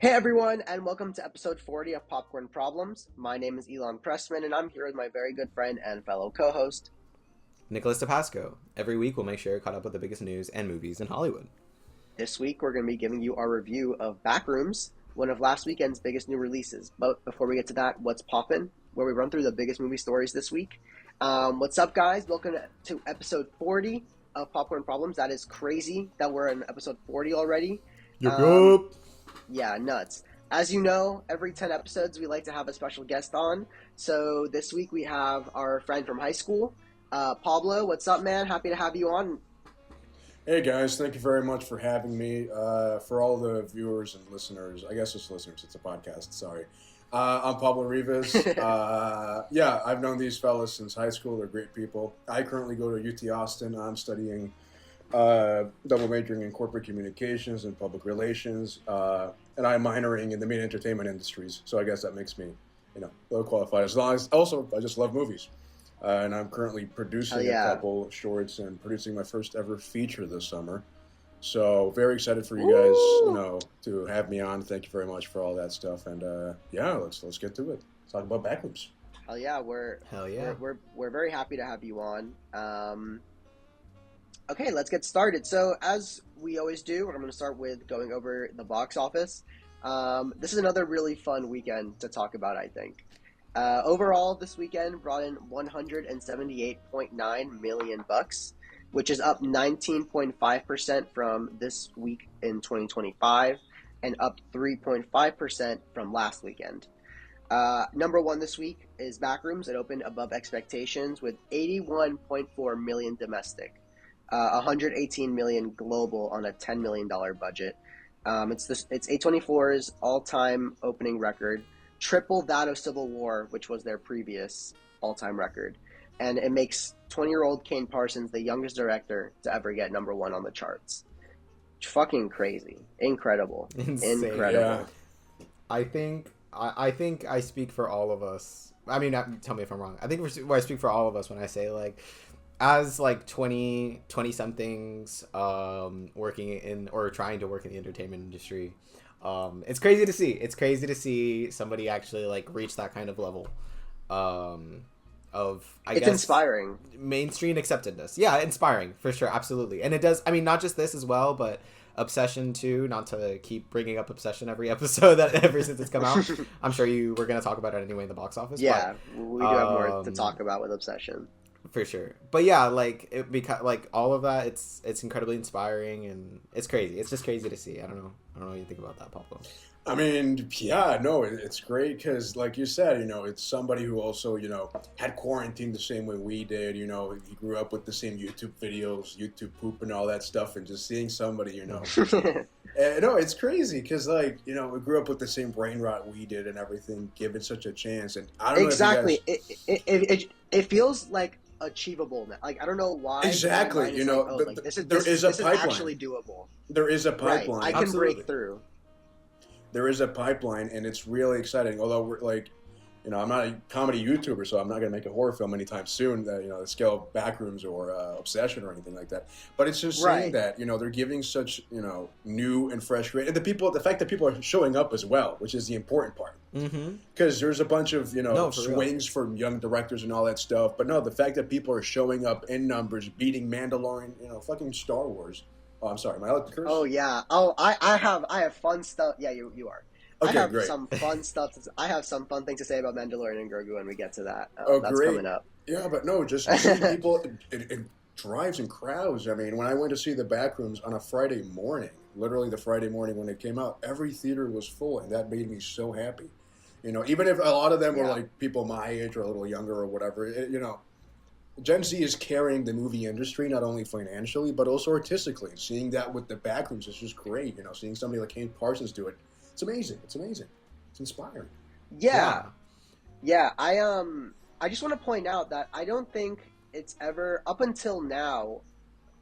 Hey everyone, and welcome to episode 40 of Popcorn Problems. My name is Elon Pressman, and I'm here with my very good friend and fellow co-host, Nicholas DePasco. Every week we'll make sure you're caught up with the biggest news and movies in Hollywood. This week we're going to be giving you our review of Backrooms, one of last weekend's biggest new releases. But before we get to that, what's poppin'? Where we run through the biggest movie stories this week. What's up, guys? Welcome to episode 40 of Popcorn Problems. That is crazy that we're in episode 40 already. Yup. Yeah, nuts. As you know, every 10 episodes we like to have a special guest on. So this week we have our friend from high school, Pablo. What's up, man? Happy to have you on. Hey guys, thank you very much for having me. For all the viewers and listeners, I guess it's listeners, it's a podcast, sorry. I'm Pablo Rivas. Yeah, I've known these fellas since high school. They're great people. I currently go to UT Austin. I'm studying double majoring in corporate communications and public relations, and I'm minoring in the media entertainment industries. So I guess that makes me, well qualified. As long as also I just love movies, and I'm currently producing a couple shorts and producing my first ever feature this summer. So very excited for you guys, to have me on. Thank you very much for all that stuff, and let's get to it. Let's talk about Backrooms. Hell yeah, we're very happy to have you on. Okay, let's get started. So, as we always do, I'm going to start with going over the box office. This is another really fun weekend to talk about, I think. Overall, this weekend brought in $178.9 million, which is up 19.5% from this week in 2025, and up 3.5% from last weekend. Number one this week is Backrooms. It opened above expectations with $81.4 million domestic. 118 million global on a $10 million budget. It's A24's all-time opening record, triple that of Civil War, which was their previous all-time record. And it makes 20-year-old Kane Parsons the youngest director to ever get number one on the charts. Fucking crazy. Incredible. Insane. Incredible. Yeah. I think I speak for all of us. I mean, tell me if I'm wrong. I think I speak for all of us when I say, like, as like 20 somethings working in or trying to work in the entertainment industry, it's crazy to see somebody actually like reach that kind of level of I guess inspiring mainstream acceptedness. Yeah, inspiring for sure, absolutely. And it does, I mean, not just this as well, but Obsession too, not to keep bringing up Obsession every episode that ever since it's come out. I'm sure we're going to talk about it anyway in the box office. Yeah, but, we do have more to talk about with Obsession. For sure. But yeah, like all of that, it's incredibly inspiring, and it's crazy. It's just crazy to see. I don't know what you think about that, Pablo. I mean, yeah, no, it's great because, like you said, it's somebody who also, had quarantined the same way we did. He grew up with the same YouTube videos, YouTube poop and all that stuff, and just seeing somebody, no, it's crazy because, like, we grew up with the same brain rot we did and everything. Give it such a chance, and I don't know. Exactly. It feels like achievable now. Like, I don't know why. Exactly. This is actually doable. There is a pipeline. Right. I can break through. There is a pipeline, and it's really exciting. Although we're like, I'm not a comedy YouTuber, so I'm not going to make a horror film anytime soon. The scale of Backrooms or Obsession or anything like that. But it's just saying that they're giving such new and fresh, and the fact that people are showing up as well, which is the important part. Because there's a bunch of swings for young directors and all that stuff. But no, the fact that people are showing up in numbers, beating Mandalorian, fucking Star Wars. Oh, I'm sorry. Am I allowed to curse? Oh yeah. Oh, I have fun stuff. Yeah, you are. Okay, I have great. some fun stuff. I have some fun things to say about Mandalorian and Grogu when we get to that. That's great. coming up. Yeah, but no, just seeing people, it drives in crowds. I mean, when I went to see the Backrooms on a Friday morning, literally the Friday morning when it came out, every theater was full, and that made me so happy. Even if a lot of them were like people my age or a little younger or whatever, Gen Z is carrying the movie industry, not only financially, but also artistically. Seeing that with the Backrooms is just great. Seeing somebody like Kane Parsons do it, it's amazing. It's amazing. It's inspiring. Yeah. I just want to point out that I don't think it's ever, up until now,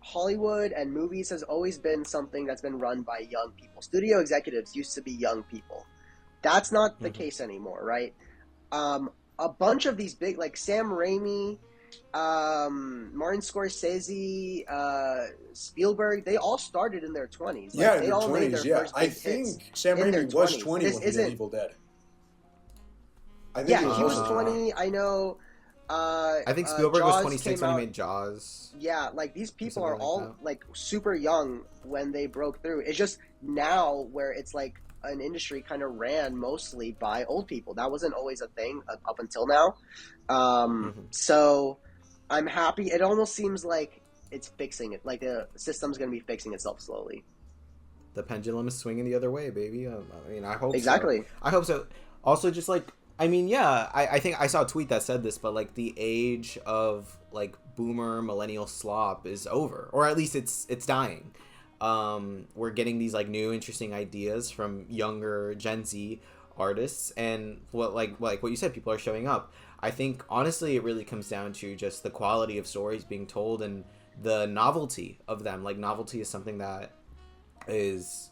Hollywood and movies has always been something that's been run by young people. Studio executives used to be young people. That's not the case anymore, right? A bunch of these big, like Sam Raimi, Martin Scorsese, Spielberg, they all started in their 20s. Like, Yeah, in they their all made 20s, their yeah. first I big hits think Sam in their Raimi was 20s. 20 This when he did isn't. Evil Dead. I think Yeah, he was he was also 20. I know. I think Spielberg was Jaws 26 came when he out. made Jaws. Yeah, like these Or people something are like all that. like super young when they broke through. It's just now where it's like an industry kind of ran mostly by old people. That wasn't always a thing up until now. So I'm happy. It almost seems like it's fixing it. Like the system's going to be fixing itself slowly. The pendulum is swinging the other way, baby. I mean, I hope so. Exactly. I hope so. Also, just like, I mean, yeah, I think I saw a tweet that said this, but like the age of like boomer millennial slop is over, or at least it's dying. We're getting these like new interesting ideas from younger Gen Z artists, and what you said, people are showing up. I think honestly, it really comes down to just the quality of stories being told and the novelty of them. Like, novelty is something that is,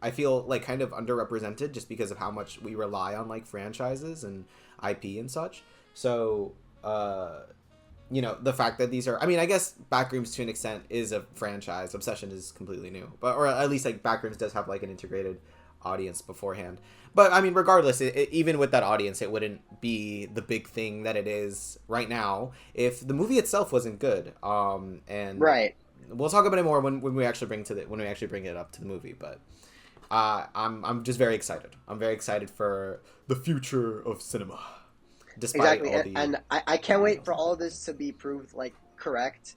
I feel like, kind of underrepresented just because of how much we rely on like franchises and IP and such. So the fact that these are, I mean, I guess Backrooms to an extent is a franchise. Obsession is completely new, but or at least like Backrooms does have like an integrated audience beforehand. But I mean, regardless, even with that audience, it wouldn't be the big thing that it is right now if the movie itself wasn't good. And Right. we'll talk about it more when we actually bring it up to the movie. But I'm just very excited. I'm very excited for the future of cinema. Despite Exactly. And I can't wait for all of this to be proved like correct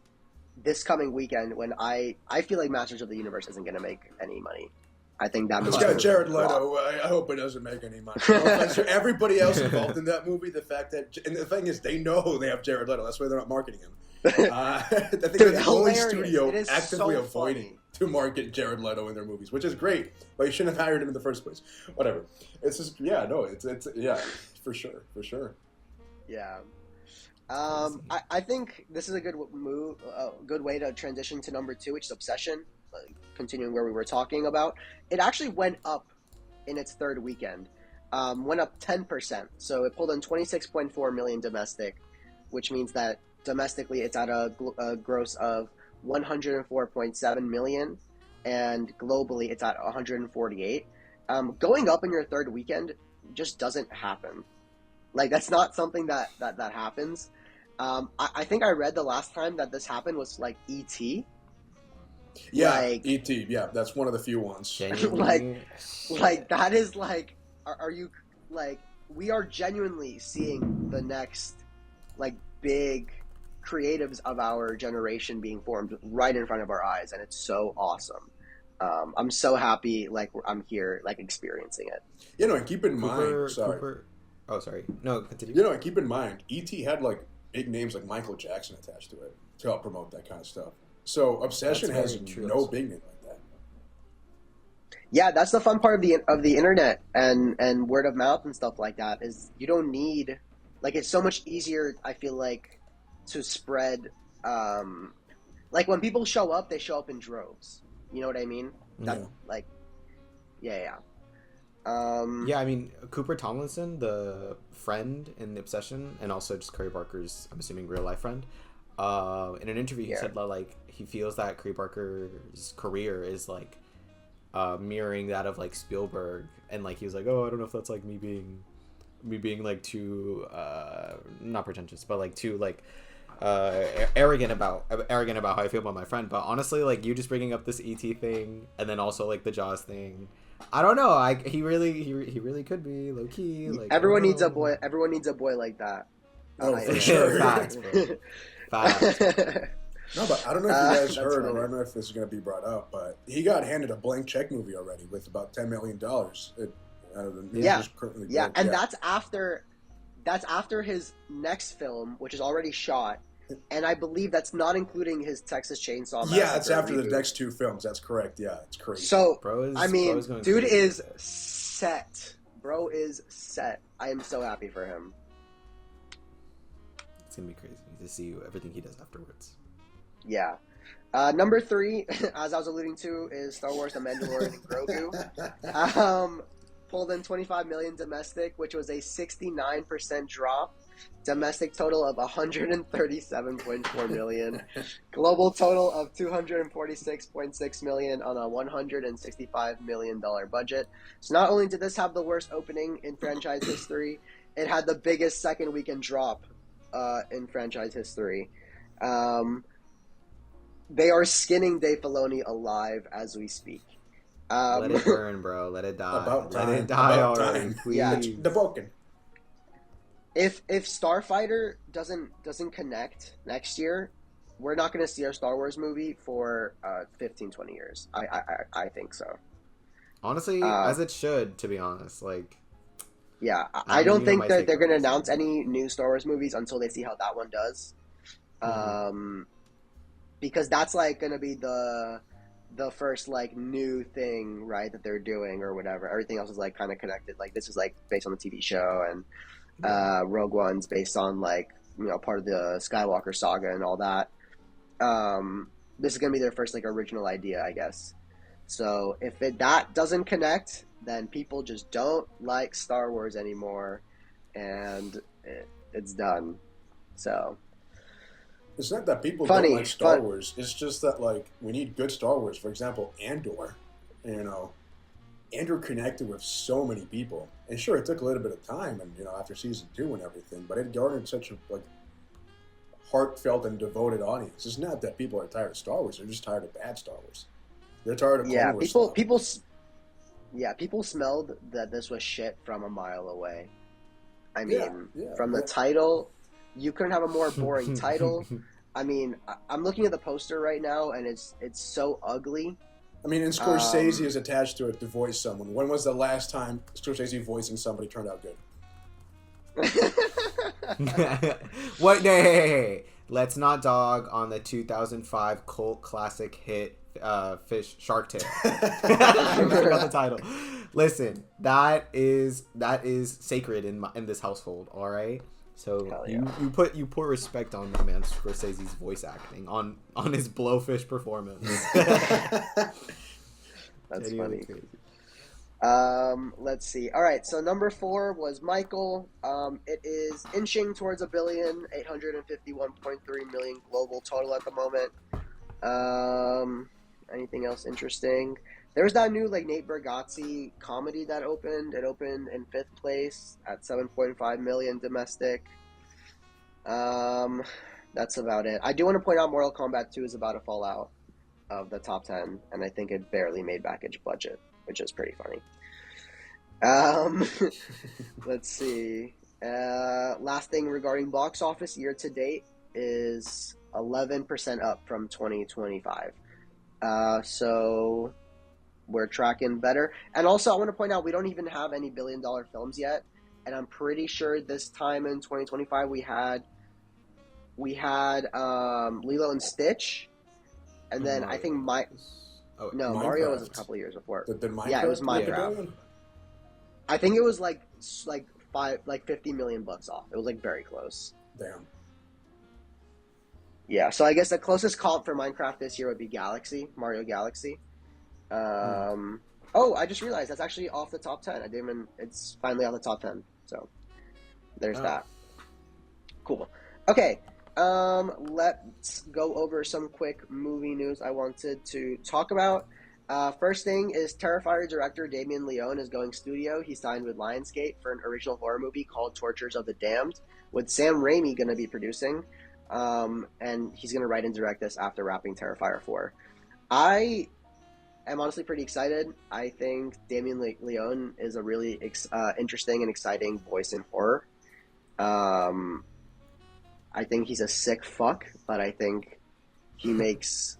this coming weekend when I feel like Masters of the Universe isn't going to make any money. I think that It's movie got is Jared flop. Leto. I hope it doesn't make any money. No offense to everybody else involved in that movie. The fact that, and the thing is, they know they have Jared Leto. That's why they're not marketing him. I think they're the only studio actively avoiding to market Jared Leto in their movies, which is great. But you shouldn't have hired him in the first place. Whatever. It's just, it's for sure. Yeah. I think this is a good move, good way to transition to number 2, which is Obsession. Continuing where we were talking about, it actually went up in its third weekend. Went up 10%. So it pulled in 26.4 million domestic, which means that domestically it's at a gross of 104.7 million, and globally it's at 148. Going up in your third weekend just doesn't happen. Like, that's not something that happens. I think I read the last time that this happened was like E.T. Yeah, like, E.T. Yeah, that's one of the few ones. like that is like, are you like, we are genuinely seeing the next like big creatives of our generation being formed right in front of our eyes, and it's so awesome. I'm so happy, like I'm here, like experiencing it. And keep in mind, Cooper. Oh, sorry. No, continue. And keep in mind, E.T. had like big names like Michael Jackson attached to it to help promote that kind of stuff. So Obsession has no big name like that. Yeah, that's the fun part of the internet and word of mouth and stuff like that, is you don't need, like, it's so much easier, I feel like, to spread, like when people show up, they show up in droves. You know what I mean? That, like, yeah. Yeah, I mean, Cooper Tomlinson, the friend in the Obsession, and also just Curry Barker's, I'm assuming, real life friend. In an interview, he said that like he feels that Curry Barker's career is like mirroring that of like Spielberg, and like he was like, oh, I don't know if that's like me being like too not pretentious, but like too like arrogant about how I feel about my friend. But honestly, like, you just bringing up this ET thing and then also like the Jaws thing, I don't know. He really could be low key. Like, everyone needs a boy. Everyone needs a boy like that. Oh, for sure. Facts, bro. Facts. No, but I don't know if you guys heard, or I don't know if this is going to be brought up, but he got handed a blank check movie already with about $10 million. That's after his next film, which is already shot, and I believe that's not including his Texas Chainsaw Massacre. Yeah, it's after reboot. the next 2 films. That's correct. Yeah, it's crazy. So, dude crazy. is set. Bro is set. I am so happy for him. It's gonna be crazy to see everything he does afterwards. Yeah. Number 3, as I was alluding to, is Star Wars: The Mandalorian and Grogu. pulled in 25 million domestic, which was a 69% drop. Domestic total of 137.4 million. Global total of 246.6 million on a $165 million budget. So not only did this have the worst opening in franchise history, it had the biggest second weekend drop in franchise history. They are skinning Dave Filoni alive as we speak. Let it burn, bro. Let it die. About Let time. it die About already, time. please. Yeah. The Boken. If Starfighter doesn't connect next year, we're not going to see our Star Wars movie for 15, 20 years. I think so. Honestly, as it should, to be honest. Like, yeah, I don't think that they're going to announce it. any new Star Wars movies until they see how that one does. Because that's like going to be the first like new thing, right, that they're doing or whatever. Everything else is like kind of connected. Like this is like based on the TV show, and Rogue One's based on like, you know, part of the Skywalker saga and all that. This is gonna be their first like original idea, I guess. So if that doesn't connect, then people just don't like Star Wars anymore, and it's done. So it's not that people don't like Star Wars. It's just that like we need good Star Wars. For example, Andor. You know, Andor connected with so many people, and sure, it took a little bit of time, and you know, after season 2 and everything, but it garnered such a like heartfelt and devoted audience. It's not that people are tired of Star Wars; they're just tired of bad Star Wars. They're tired of Clone Wars stuff. people smelled that this was shit from a mile away. I mean, from the title, you couldn't have a more boring title. I mean, I'm looking at the poster right now, and it's so ugly. I mean, and Scorsese is attached to it to voice someone. When was the last time Scorsese voicing somebody turned out good? What? Hey, let's not dog on the 2005 cult classic hit Shark Tale. I forgot the title. Listen, that is sacred in this household. All right. So you put respect on my man Scorsese's voice acting on his Blowfish performance. That's funny. Let's see. All right, so number 4 was Michael. It is inching towards $1 billion, 851.3 million global total at the moment. Anything else interesting? There's that new like Nate Bargatze comedy that opened. It opened in 5th place at 7.5 million domestic. That's about it. I do want to point out Mortal Kombat 2 is about to fall out of the top 10, and I think it barely made back its budget, which is pretty funny. Let's see. Last thing regarding box office year to date is 11% up from 2025. So we're tracking better. And also I want to point out we don't even have any $1 billion films yet. And I'm pretty sure this time in 2025 we had Lilo and Stitch, and then I think Mario was a couple of years before. Did Minecraft? Yeah, it was Minecraft. I think it was like 50 million bucks off. It was like very close. Damn. Yeah, so I guess the closest comp for Minecraft this year would be Mario Galaxy. Oh, I just realized that's actually off the top 10. It's finally on the top 10. So there's that. Cool. Okay. Let's go over some quick movie news I wanted to talk about. First thing is Terrifier director Damien Leone is going studio. He signed with Lionsgate for an original horror movie called Tortures of the Damned, with Sam Raimi going to be producing. And he's going to write and direct this after wrapping Terrifier 4. I am honestly pretty excited. I think Damien Leone is a really interesting and exciting voice in horror. I think he's a sick fuck, but I think he makes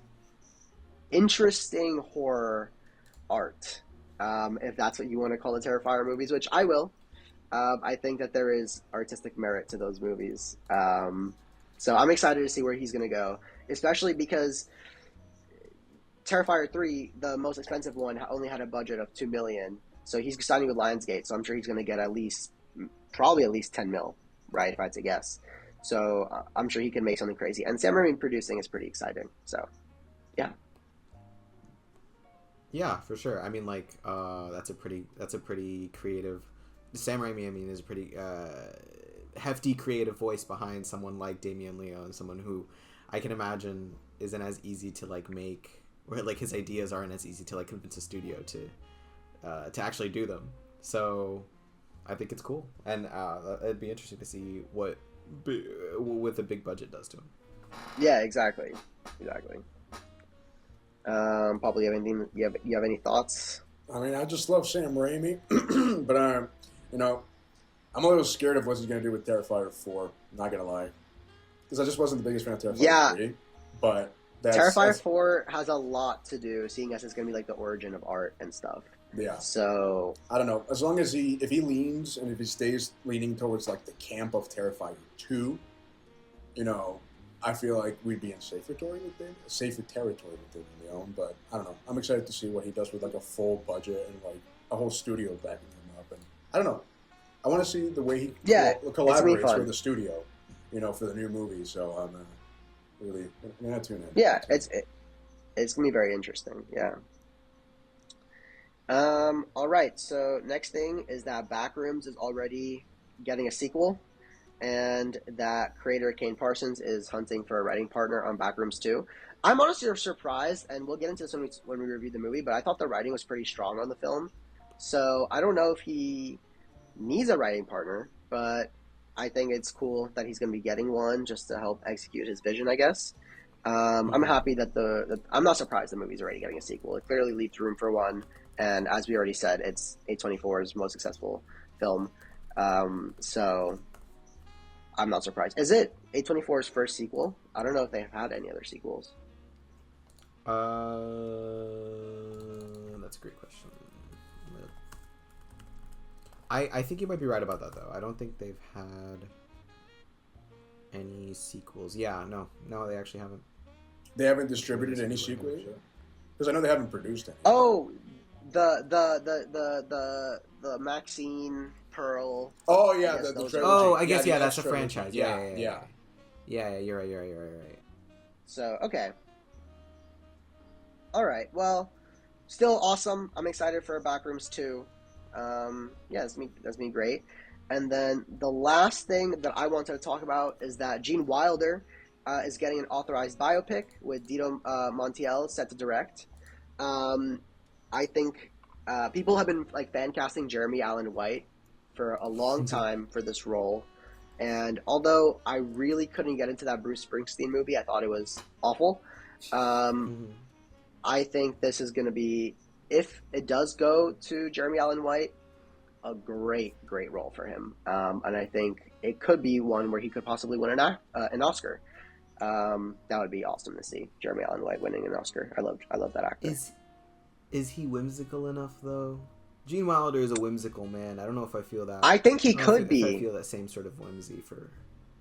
interesting horror art, if that's what you want to call the Terrifier movies, which I will. I think that there is artistic merit to those movies. So I'm excited to see where he's going to go, especially because Terrifier 3, the most expensive one, only had a budget of $2 million. So he's signing with Lionsgate, so I'm sure he's going to get probably at least 10 mil, right, if I had to guess. So I'm sure he can make something crazy. And Sam Raimi producing is pretty exciting. So, yeah. Yeah, for sure. I mean, like, that's a pretty creative. Sam Raimi, I mean, is a pretty hefty creative voice behind someone like Damien Leone, someone who I can imagine isn't as easy to like make, or like his ideas aren't as easy to like convince a studio to actually do them. So I think it's cool, and it'd be interesting to see what with a big budget does to him. Yeah, exactly. Pablo, you have anything? You have any thoughts? I mean, I just love Sam Raimi, but you know, I'm a little scared of what he's going to do with Terrifier 4. Not going to lie, because I just wasn't the biggest fan of Terrifier 3. But Terrifier 4 has a lot to do, seeing as it's going to be like the origin of art and stuff. Yeah. So I don't know. As long as if he leans and if he stays leaning towards like the camp of Terrifier 2, you know, I feel like we'd be in safer territory with Damien Leone. But I don't know. I'm excited to see what he does with like a full budget and like a whole studio backing him up. And I don't know. I want to see the way he collaborates with the studio, you know, for the new movie. So I'm really gonna tune in. Yeah, it's gonna be very interesting. Yeah. All right. So next thing is that Backrooms is already getting a sequel, and that creator Kane Parsons is hunting for a writing partner on Backrooms 2. I'm honestly surprised, and we'll get into this when we review the movie, but I thought the writing was pretty strong on the film. So I don't know if he needs a writing partner, but I think it's cool that he's going to be getting one just to help execute his vision, I guess. I'm happy that I'm not surprised the movie's already getting a sequel. It clearly leaves room for one, and as we already said, it's A24's most successful film. So I'm not surprised. Is it A24's first sequel? I don't know if they've had any other sequels. That's a great question. I think you might be right about that, though. I don't think they've had any sequels. Yeah, no, they actually haven't. They haven't distributed any sequels, because I know they haven't produced any. Oh, the Maxine Pearl. Oh yeah, the trilogy. Oh, I guess that's a trilogy. franchise. Yeah. You're right. So okay. All right. Well, still awesome. I'm excited for Backrooms 2. That's me great. And then the last thing that I wanted to talk about is that Gene Wilder is getting an authorized biopic with Dito Montiel set to direct. I think people have been like fan casting Jeremy Allen White for a long time for this role, and although I really couldn't get into that Bruce Springsteen movie, I thought it was awful. I think this is going to be, if it does go to Jeremy Allen White, a great role for him. And I think it could be one where he could possibly win an Oscar. That would be awesome to see Jeremy Allen White winning an Oscar. I love that actor. Is he whimsical enough though? Gene Wilder is a whimsical man. I don't know if I feel that. I think he could be. I feel that same sort of whimsy for.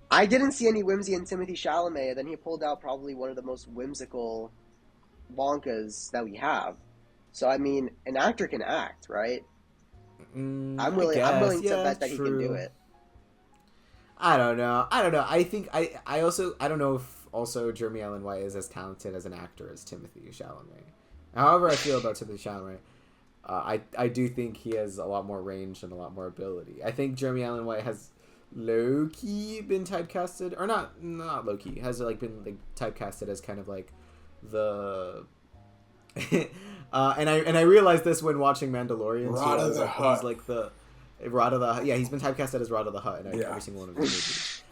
I didn't see any whimsy in Timothée Chalamet, and then he pulled out probably one of the most whimsical Wonkas that we have. So I mean, an actor can act, right? I'm willing to bet that true. He can do it. I don't know. I think I don't know if also Jeremy Allen White is as talented as an actor as Timothée Chalamet. However I feel about Timothée Chalamet, I do think he has a lot more range and a lot more ability. I think Jeremy Allen White has low-key been typecasted, or not low-key, has like been like typecasted as kind of like the and I realized this when watching Mandalorian. Rod of the Hutt. He's like the Rod of the Hutt. Yeah, he's been typecasted as Rod of the Hutt in every single one of his movies.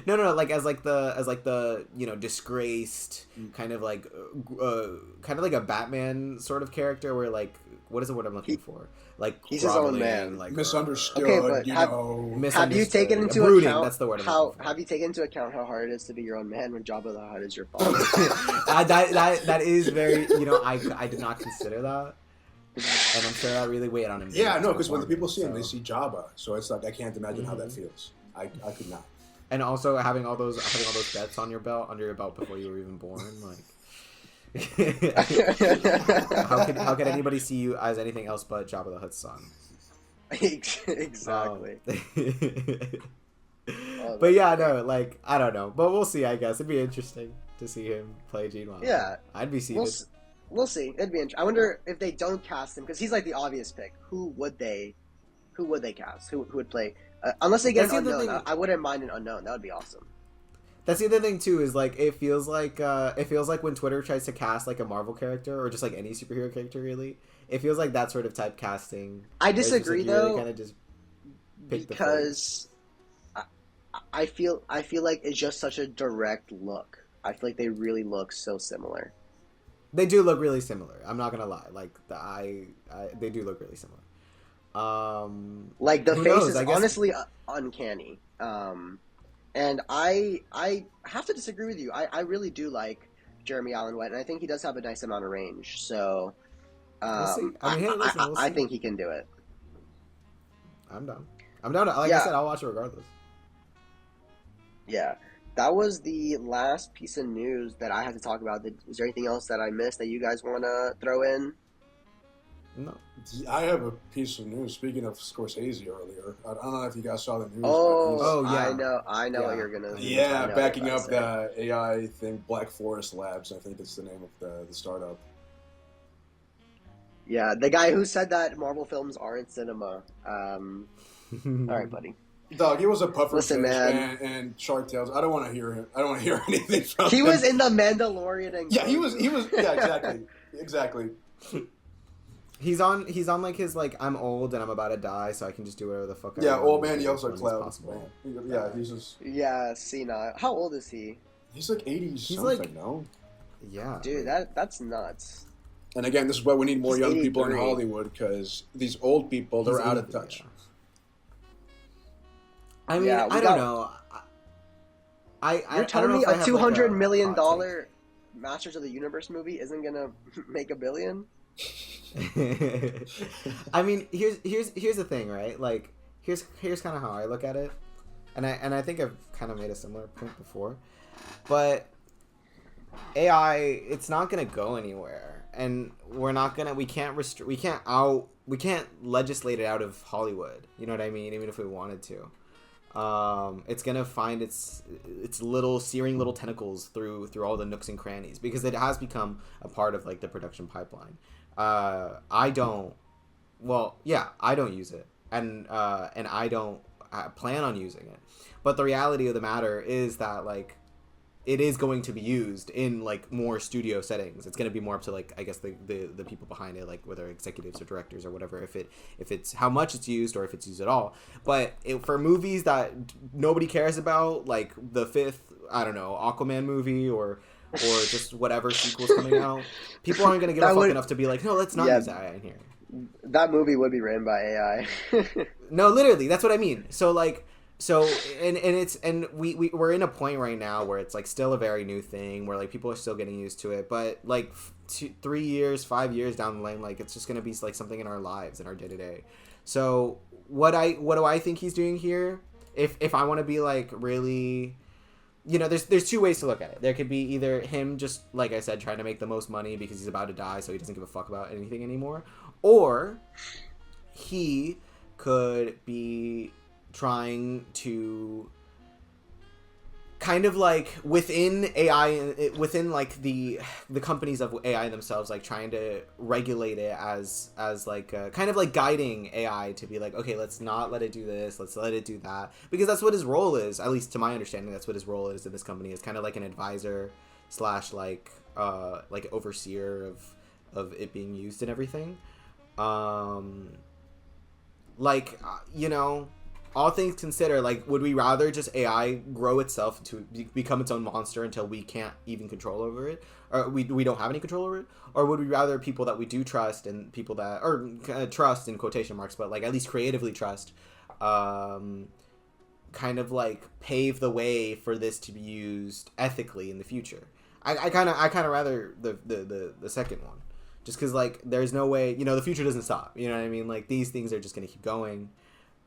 No, like as the disgraced kind of like a Batman sort of character, where like, what is the word I'm looking for? Like he's his own man, like misunderstood. Okay, but have you taken into brooding, account that's the word have you taken into account how hard it is to be your own man when Jabba the Hutt is your father? that is very, I did not consider that. And I'm sure that really weighed on him. Yeah, no, because when the people see him, they see Jabba, so it's like I can't imagine how that feels. I could not. And also having all those bets on your belt before you were even born, like how could anybody see you as anything else but Jabba the Hutt's son? Exactly. But yeah, no, like I don't know, but we'll see. I guess it'd be interesting to see him play Gene Wilder. Yeah, I'd be seated. we'll see. It'd be interesting. I wonder if they don't cast him because he's like the obvious pick. Who would they cast? Who would play? Unless they get That's an the other unknown, thing. I wouldn't mind an unknown. That would be awesome. That's the other thing too. Is like it feels like when Twitter tries to cast like a Marvel character or just like any superhero character, really. It feels like that sort of typecasting. I disagree though, kind of just pick because I feel like it's just such a direct look. I feel like they really look so similar. They do look really similar. I'm not gonna lie. Like they do look really similar. Like the who face knows? is I guess... honestly uncanny. And I have to disagree with you. I really do like Jeremy Allen White, and I think he does have a nice amount of range. So we'll see. I mean, hey, listen, we'll I see. think he can do it. I'm down. Like I said, I'll watch it regardless. Yeah. That was the last piece of news that I had to talk about. Is there anything else that I missed that you guys want to throw in? No. I have a piece of news. Speaking of Scorsese earlier, I don't know if you guys saw the news. Yeah. I know what you're gonna. Yeah, backing up the AI thing, Black Forest Labs. I think it's the name of the startup. Yeah, the guy who said that Marvel films aren't cinema. All right, buddy. Dog, he was a puffer Listen, fish man. and Shark Tales. I don't want to hear him. I don't want to hear anything from him. He was in the Mandalorian. And yeah, he was. Yeah, exactly. He's on like his like I'm old and I'm about to die, so I can just do whatever the fuck. Yeah, I old want man yells at as cloud. possible. Yeah, he's just. Yeah, senile. How old is he? He's like 80 He's something. like, no. Yeah, Dude, that's nuts. And again, this is why we need more He's young people in 83. Hollywood, because these old people, they're out of touch. Yeah. I mean, I don't know. You're telling me a $200 million hot Masters of the Universe movie isn't gonna make $1 billion? I mean, here's the thing, right? Like, here's kind of how I look at it, and I think I've kind of made a similar point before, but AI, it's not gonna go anywhere, and we can't legislate it out of Hollywood. You know what I mean? Even if we wanted to. It's gonna find its little searing little tentacles through all the nooks and crannies because it has become a part of like the production pipeline. I don't use it, and I don't plan on using it. But the reality of the matter is that like it is going to be used in like more studio settings. It's going to be more up to like I guess the people behind it, like whether executives or directors or whatever, if it's how much it's used or if it's used at all. But for movies that nobody cares about, like the fifth Aquaman movie or just whatever sequels coming out, people aren't going to give a fuck enough to be like, no, let's not use AI in here. That movie would be written by AI. No, literally, that's what I mean. So we're in a point right now where it's like still a very new thing where like people are still getting used to it, but like 3 years, 5 years down the line, like it's just gonna be like something in our lives in our day to day. So what do I think he's doing here? If I want to be like really, there's two ways to look at it. There could be either him just like I said trying to make the most money because he's about to die, so he doesn't give a fuck about anything anymore, or he could be trying to kind of like within AI, within like the companies of AI themselves, like trying to regulate it as like kind of like guiding AI to be like, okay, let's not let it do this, let's let it do that, because that's what his role is. At least to my understanding, that's what his role is in this company, is kind of like an advisor / like overseer of it being used and everything. All things considered, like, would we rather just AI grow itself to become its own monster until we can't even control over it, or we don't have any control over it, or would we rather people that we do trust and people that, or trust in quotation marks, but like at least creatively trust, kind of like pave the way for this to be used ethically in the future? I kind of rather the second one, just because like there's no way, the future doesn't stop. You know what I mean? Like these things are just gonna keep going.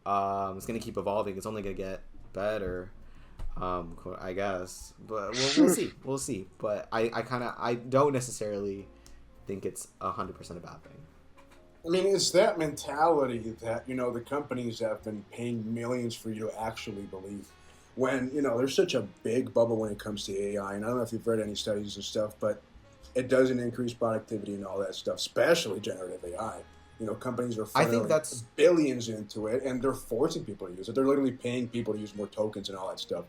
It's going to keep evolving. It's only going to get better, I guess. But we'll see. We'll see. But I don't necessarily think it's 100% a bad thing. I mean, it's that mentality that, the companies have been paying millions for you to actually believe. When, there's such a big bubble when it comes to AI. And I don't know if you've read any studies and stuff, but it doesn't increase productivity and all that stuff, especially generative AI. Companies are I think funneling that's billions into it, and they're forcing people to use it. They're literally paying people to use more tokens and all that stuff.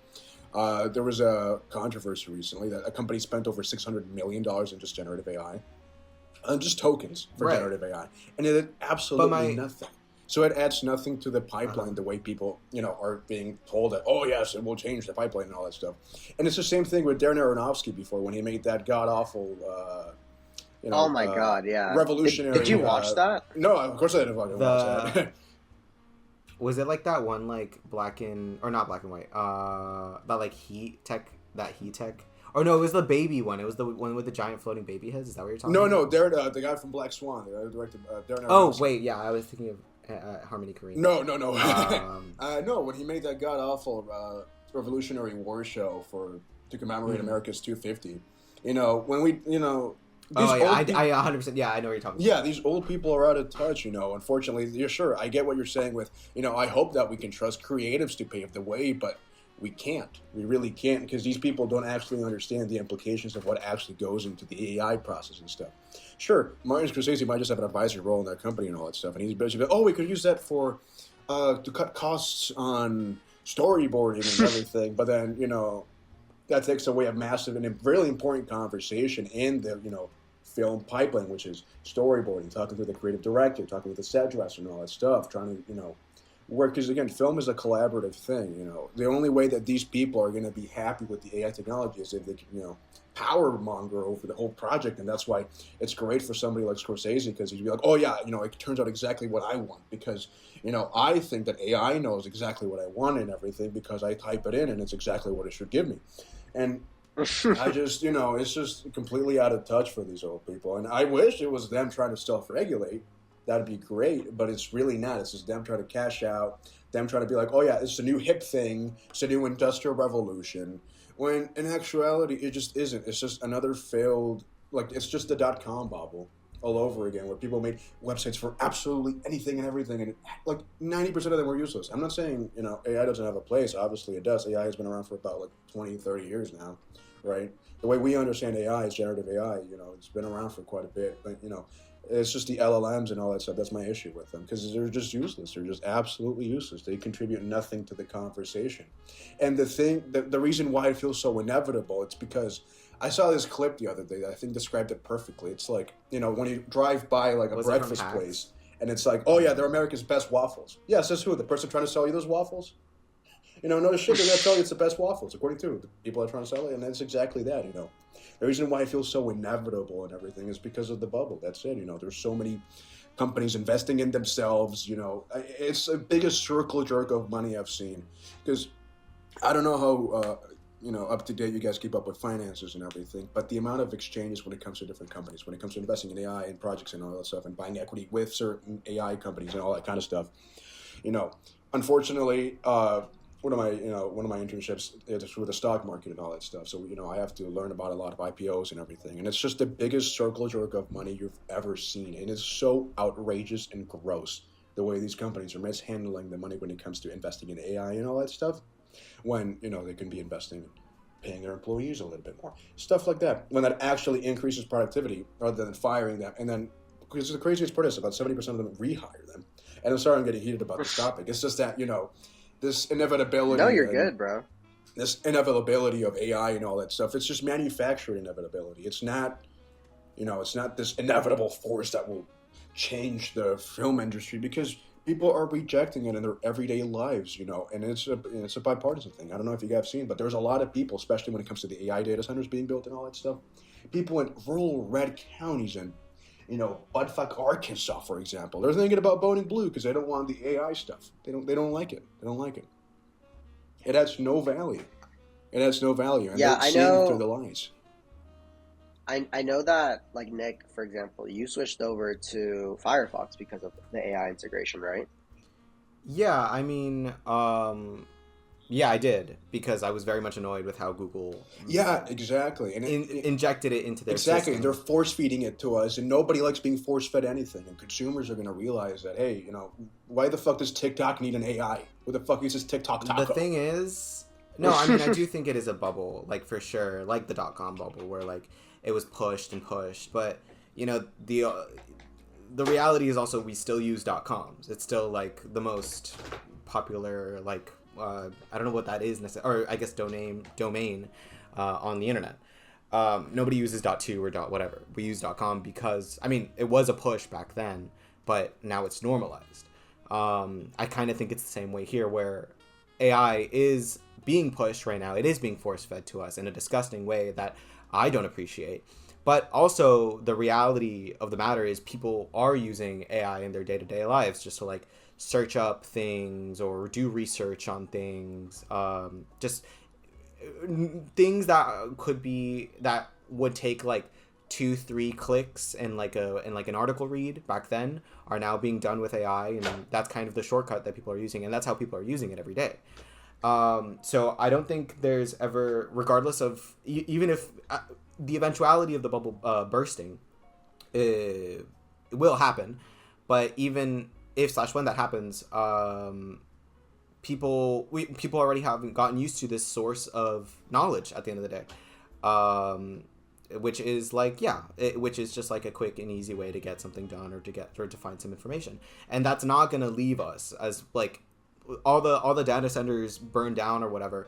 There was a controversy recently that a company spent over $600 million in just generative AI, just tokens for generative AI, and it did absolutely nothing. So it adds nothing to the pipeline, the way people, are being told that, oh, yes, it will change the pipeline and all that stuff. And it's the same thing with Darren Aronofsky before when he made that god-awful, oh, my God, yeah. revolutionary. Did you watch that? No, of course I didn't fucking watch that. Was it like that one, like, not black and white, that, like, heat tech? Or no, it was the baby one. It was the one with the giant floating baby heads. Is that what you're talking about? No, Darren, the guy from Black Swan, the guy who directed Darren Aronofsky. Oh, wait, yeah, I was thinking of Harmony Korine. No. No, when he made that god-awful Revolutionary War show to commemorate America's 250, when we, I 100%, yeah, I know what you're talking about. Yeah, these old people are out of touch, Unfortunately, yeah, sure, I get what you're saying with, I hope that we can trust creatives to pave the way, but we can't. We really can't, because these people don't actually understand the implications of what actually goes into the AI process and stuff. Sure, Martin Scorsese might just have an advisory role in that company and all that stuff, and he's basically like, we could use that to cut costs on storyboarding and everything, but then, that takes away a massive and really important conversation in the, film pipeline, which is storyboarding, talking to the creative director, talking with the set dresser and all that stuff, trying to, work, because again, film is a collaborative thing. The only way that these people are going to be happy with the AI technology is if they can, power monger over the whole project, and that's why it's great for somebody like Scorsese, because he'd be like, oh yeah, it turns out exactly what I want, because I think that AI knows exactly what I want and everything, because I type it in and it's exactly what it should give me, and I just, it's just completely out of touch for these old people, and I wish it was them trying to self-regulate. That'd be great, but it's really not. It's just them trying to cash out, them trying to be like, oh yeah, it's a new hip thing, it's a new industrial revolution, when in actuality, it just isn't. It's just another failed, it's just the .com bubble all over again, where people made websites for absolutely anything and everything, and 90% of them were useless. I'm not saying, AI doesn't have a place. Obviously it does. AI has been around for about 20, 30 years now, right? The way we understand AI is generative AI, it's been around for quite a bit, but, it's just the LLMs and all that stuff. That's my issue with them, because they're just useless. They're just absolutely useless. They contribute nothing to the conversation. And the reason why it feels so inevitable, it's because I saw this clip the other day that I think described it perfectly. It's like, when you drive by a breakfast place, and it's like, oh yeah, they're America's best waffles. Yeah, says who? The person trying to sell you those waffles? No shit, they're going to tell you it's the best waffles, according to the people that are trying to sell it, and that's exactly that, The reason why it feels so inevitable and everything is because of the bubble. That's it, There's so many companies investing in themselves, It's the biggest circle jerk of money I've seen. Because I don't know how, up to date you guys keep up with finances and everything, but the amount of exchanges when it comes to different companies, when it comes to investing in AI and projects and all that stuff, and buying equity with certain AI companies and all that kind of stuff, unfortunately, one of my internships is with the stock market and all that stuff. So, I have to learn about a lot of IPOs and everything. And it's just the biggest circle jerk of money you've ever seen. And it's so outrageous and gross the way these companies are mishandling the money when it comes to investing in AI and all that stuff. When, they can be investing in paying their employees a little bit more. Stuff like that. When that actually increases productivity rather than firing them. And then, because the craziest part is about 70% of them rehire them. And I'm sorry I'm getting heated about this topic. It's just that, this inevitability. No, you're good, bro. This inevitability of AI and all that stuff. It's just manufactured inevitability. It's not, it's not this inevitable force that will change the film industry, because people are rejecting it in their everyday lives, and it's a bipartisan thing. I don't know if you guys have seen, but there's a lot of people, especially when it comes to the AI data centers being built and all that stuff. People in rural red counties and Budfuck, Arkansas, for example. They're thinking about voting blue because they don't want the AI stuff. They don't like it. They don't like it. It has no value. And yeah, I know. Through the lines. I know that, Nick, for example, you switched over to Firefox because of the AI integration, right? Yeah, I mean, yeah, I did, because I was very much annoyed with how Google exactly. And injected it into their system. They're force-feeding it to us, and nobody likes being force-fed anything, and consumers are going to realize that, hey, why the fuck does TikTok need an AI? What the fuck is this TikTok taco? The thing is, no, I mean, I do think it is a bubble, for sure, the .com bubble, where, it was pushed and pushed. But the reality is also we still use .coms. It's still like the most popular, like I don't know what that is necessarily, or I guess domain on the internet. Nobody uses .2 or whatever. We use .com because it was a push back then, but now it's normalized. I kind of think it's the same way here, where AI is being pushed right now. It is being force fed to us in a disgusting way that I don't appreciate. But also the reality of the matter is people are using AI in their day-to-day lives just to like search up things or do research on things. Just things that would take like 2-3 clicks and like an article read back then are now being done with AI, and that's kind of the shortcut that people are using, and that's how people are using it every day. So I don't think there's ever, regardless of even if the eventuality of the bubble bursting, it will happen, but even if / when that happens, people already haven't gotten used to this source of knowledge at the end of the day, which is like which is just like a quick and easy way to get something done or to find some information, and that's not going to leave us as like all the data centers burn down or whatever.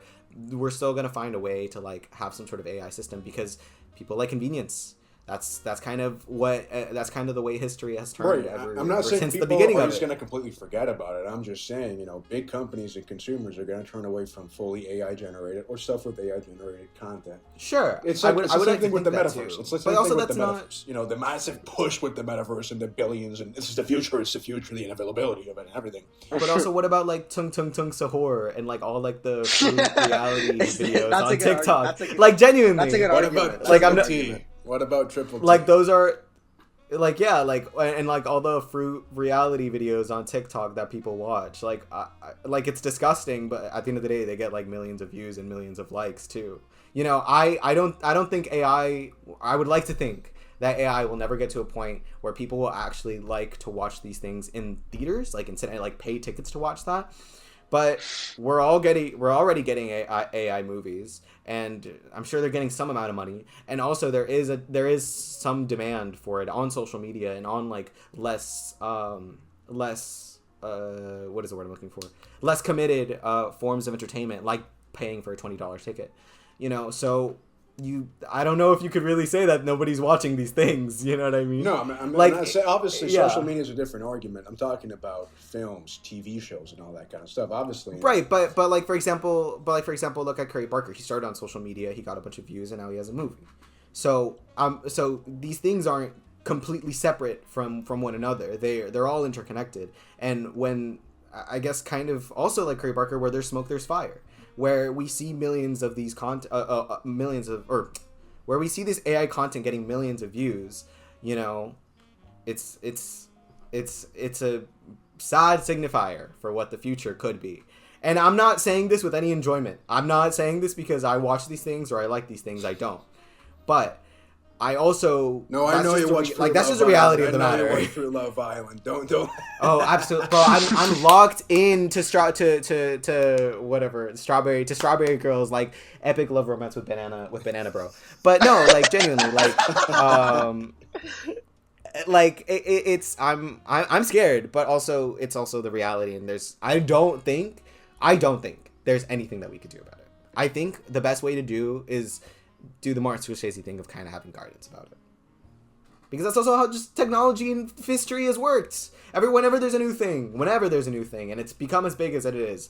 We're still going to find a way to like have some sort of AI system because people like convenience. That's kind of the way history has turned. Right. Ever I'm not saying since people the beginning are of just it. going to completely forget about it. I'm just saying, big companies and consumers are going to turn away from fully AI generated or stuff with AI generated content. Sure, It's like the same thing with the metaverse. It's the same thing with the not... metaverse. The massive push with the metaverse and the billions, and this is the future. It's the future, the inevitability of it, and everything. But also, what about like Tung Tung Tung Sahur and like all like the food reality videos on TikTok? Like genuinely, that's a good what argument. about like Triple T? What about Triple T? Like those are, like and like all the fruit reality videos on TikTok that people watch. Like like it's disgusting, but at the end of the day, they get like millions of views and millions of likes too. I don't think AI. I would like to think that AI will never get to a point where people will actually like to watch these things in theaters, like instead of like pay tickets to watch that. But we're already getting AI movies, and I'm sure they're getting some amount of money. And also there is some demand for it on social media and on like less what is the word I'm looking for? Less committed forms of entertainment, like paying for a $20 ticket. So I don't know if you could really say that nobody's watching these things. You know what I mean? No, I'm like, not saying, obviously, yeah. social media is a different argument. I'm talking about films, TV shows, and all that kind of stuff. Obviously, right. But like for example, look at Curry Barker. He started on social media. He got a bunch of views, and now he has a movie. So these things aren't completely separate from one another. They're all interconnected. And when I guess kind of also like Curry Barker, where there's smoke, there's fire. Where we see millions of these where we see this AI content getting millions of views, it's a sad signifier for what the future could be. And I'm not saying this with any enjoyment. I'm not saying this because I watch these things or I like these things. I don't. But I also I know you watch like that's just the reality of the matter. I know you watch through Love Island. Don't. Oh, absolutely, bro. I'm locked into Strawberry Girls, like epic love romance with banana bro. But no, like genuinely, like it's I'm scared, but also it's also the reality, and I don't think there's anything that we could do about it. I think the best way to do is do the Martin Scorsese thing of kind of having guidance about it, because that's also how just technology and history has worked. Whenever there's a new thing, and it's become as big as it is,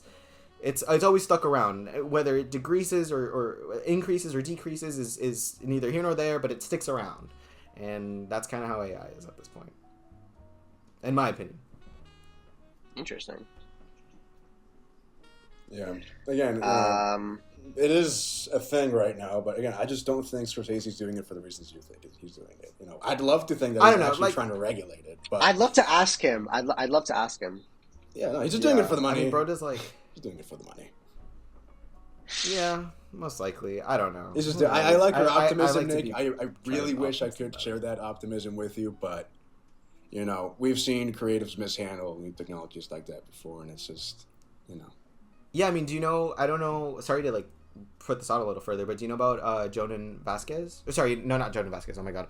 it's always stuck around. Whether it decreases or increases or decreases is neither here nor there, but it sticks around, and that's kind of how AI is at this point, in my opinion. Interesting. Yeah. Again. It is a thing right now, but again, I just don't think Scorsese's doing it for the reasons you think he's doing it. I'd love to think that he's actually trying to regulate it, but I'd love to ask him. I'd love to ask him. Yeah, no, he's just doing it for the money. Bro, does like he's doing it for the money. Yeah, most likely. I don't know. It's just I like your optimism, like Nick. I really wish I could share that optimism with you, but we've seen creatives mishandle new technologies like that before, and it's just Yeah, I mean, do you know? I don't know. Sorry to like put this out a little further, but do you know about Jonan Vasquez? Sorry, no, not Jonan Vasquez. Oh my god.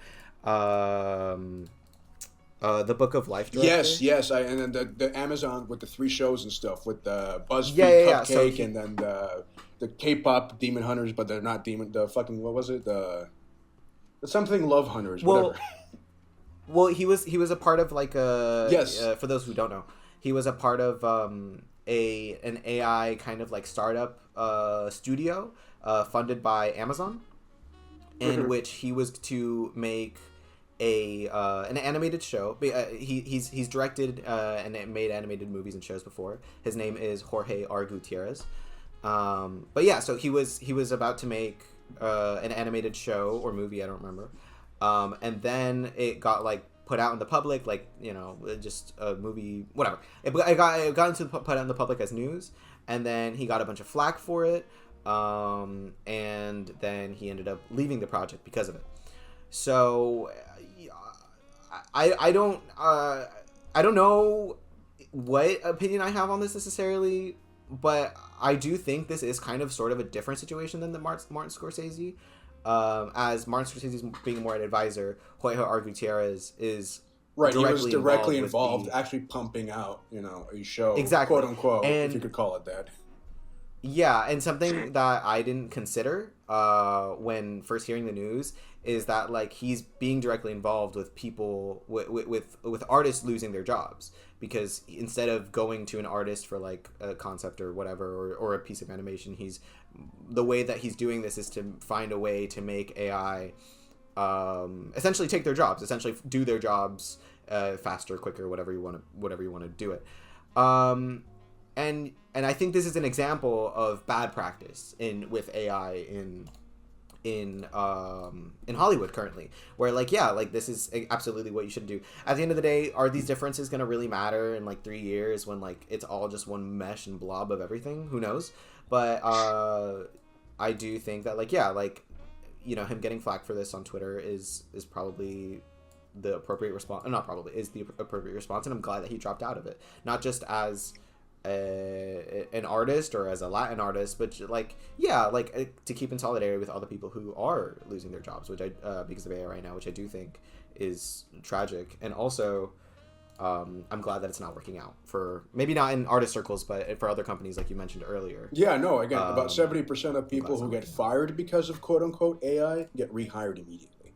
The Book of Life director. Yes. And then the Amazon with the 3 shows and stuff with the BuzzFeed Yeah. Cupcake So and then the K-pop Demon Hunters, but they're not demon. The fucking what was it? The something Love Hunters. Whatever. Well, he was a part of like a Yes. For those who don't know, he was a part of an AI kind of like startup studio funded by Amazon, in which he was to make an animated show. He's directed and made animated movies and shows before. His name is Jorge R. Gutierrez. But yeah, so he was about to make an animated show or movie, I don't remember. And then it got like put out in the public, like, you know, just a movie, whatever. It got into put out in the public as news, and then he got a bunch of flack for it. And then he ended up leaving the project because of it. So I don't know what opinion I have on this necessarily, but I do think this is kind of sort of a different situation than the Martin Scorsese. As Martin Scorsese is being more an advisor, Jorge R. Gutierrez is right. He was directly involved, the, actually pumping out, you know, a show, exactly, quote unquote, and, if you could call it that. Yeah, and something that I didn't consider when first hearing the news is that like he's being directly involved with people with artists losing their jobs, because instead of going to an artist for like a concept or whatever or a piece of animation, the way that he's doing this is to find a way to make AI essentially take their jobs, essentially do their jobs faster, quicker, whatever you want to do it. And I think this is an example of bad practice with AI in Hollywood currently, where like, yeah, like this is absolutely what you should do. At the end of the day, are these differences going to really matter in like 3 years when like it's all just one mesh and blob of everything? Who knows? But I do think that like, yeah, like, you know, him getting flack for this on Twitter is probably the appropriate response. Not probably, is the appropriate response, and I'm glad that he dropped out of it, not just as an artist or as a Latin artist, but like, yeah, like to keep in solidarity with all the people who are losing their jobs, which I because of AI right now, which I do think is tragic. And also I'm glad that it's not working out, for maybe not in artist circles, but for other companies like you mentioned earlier. Yeah, no, again, about 70% of people who get fired because of quote unquote AI get rehired immediately.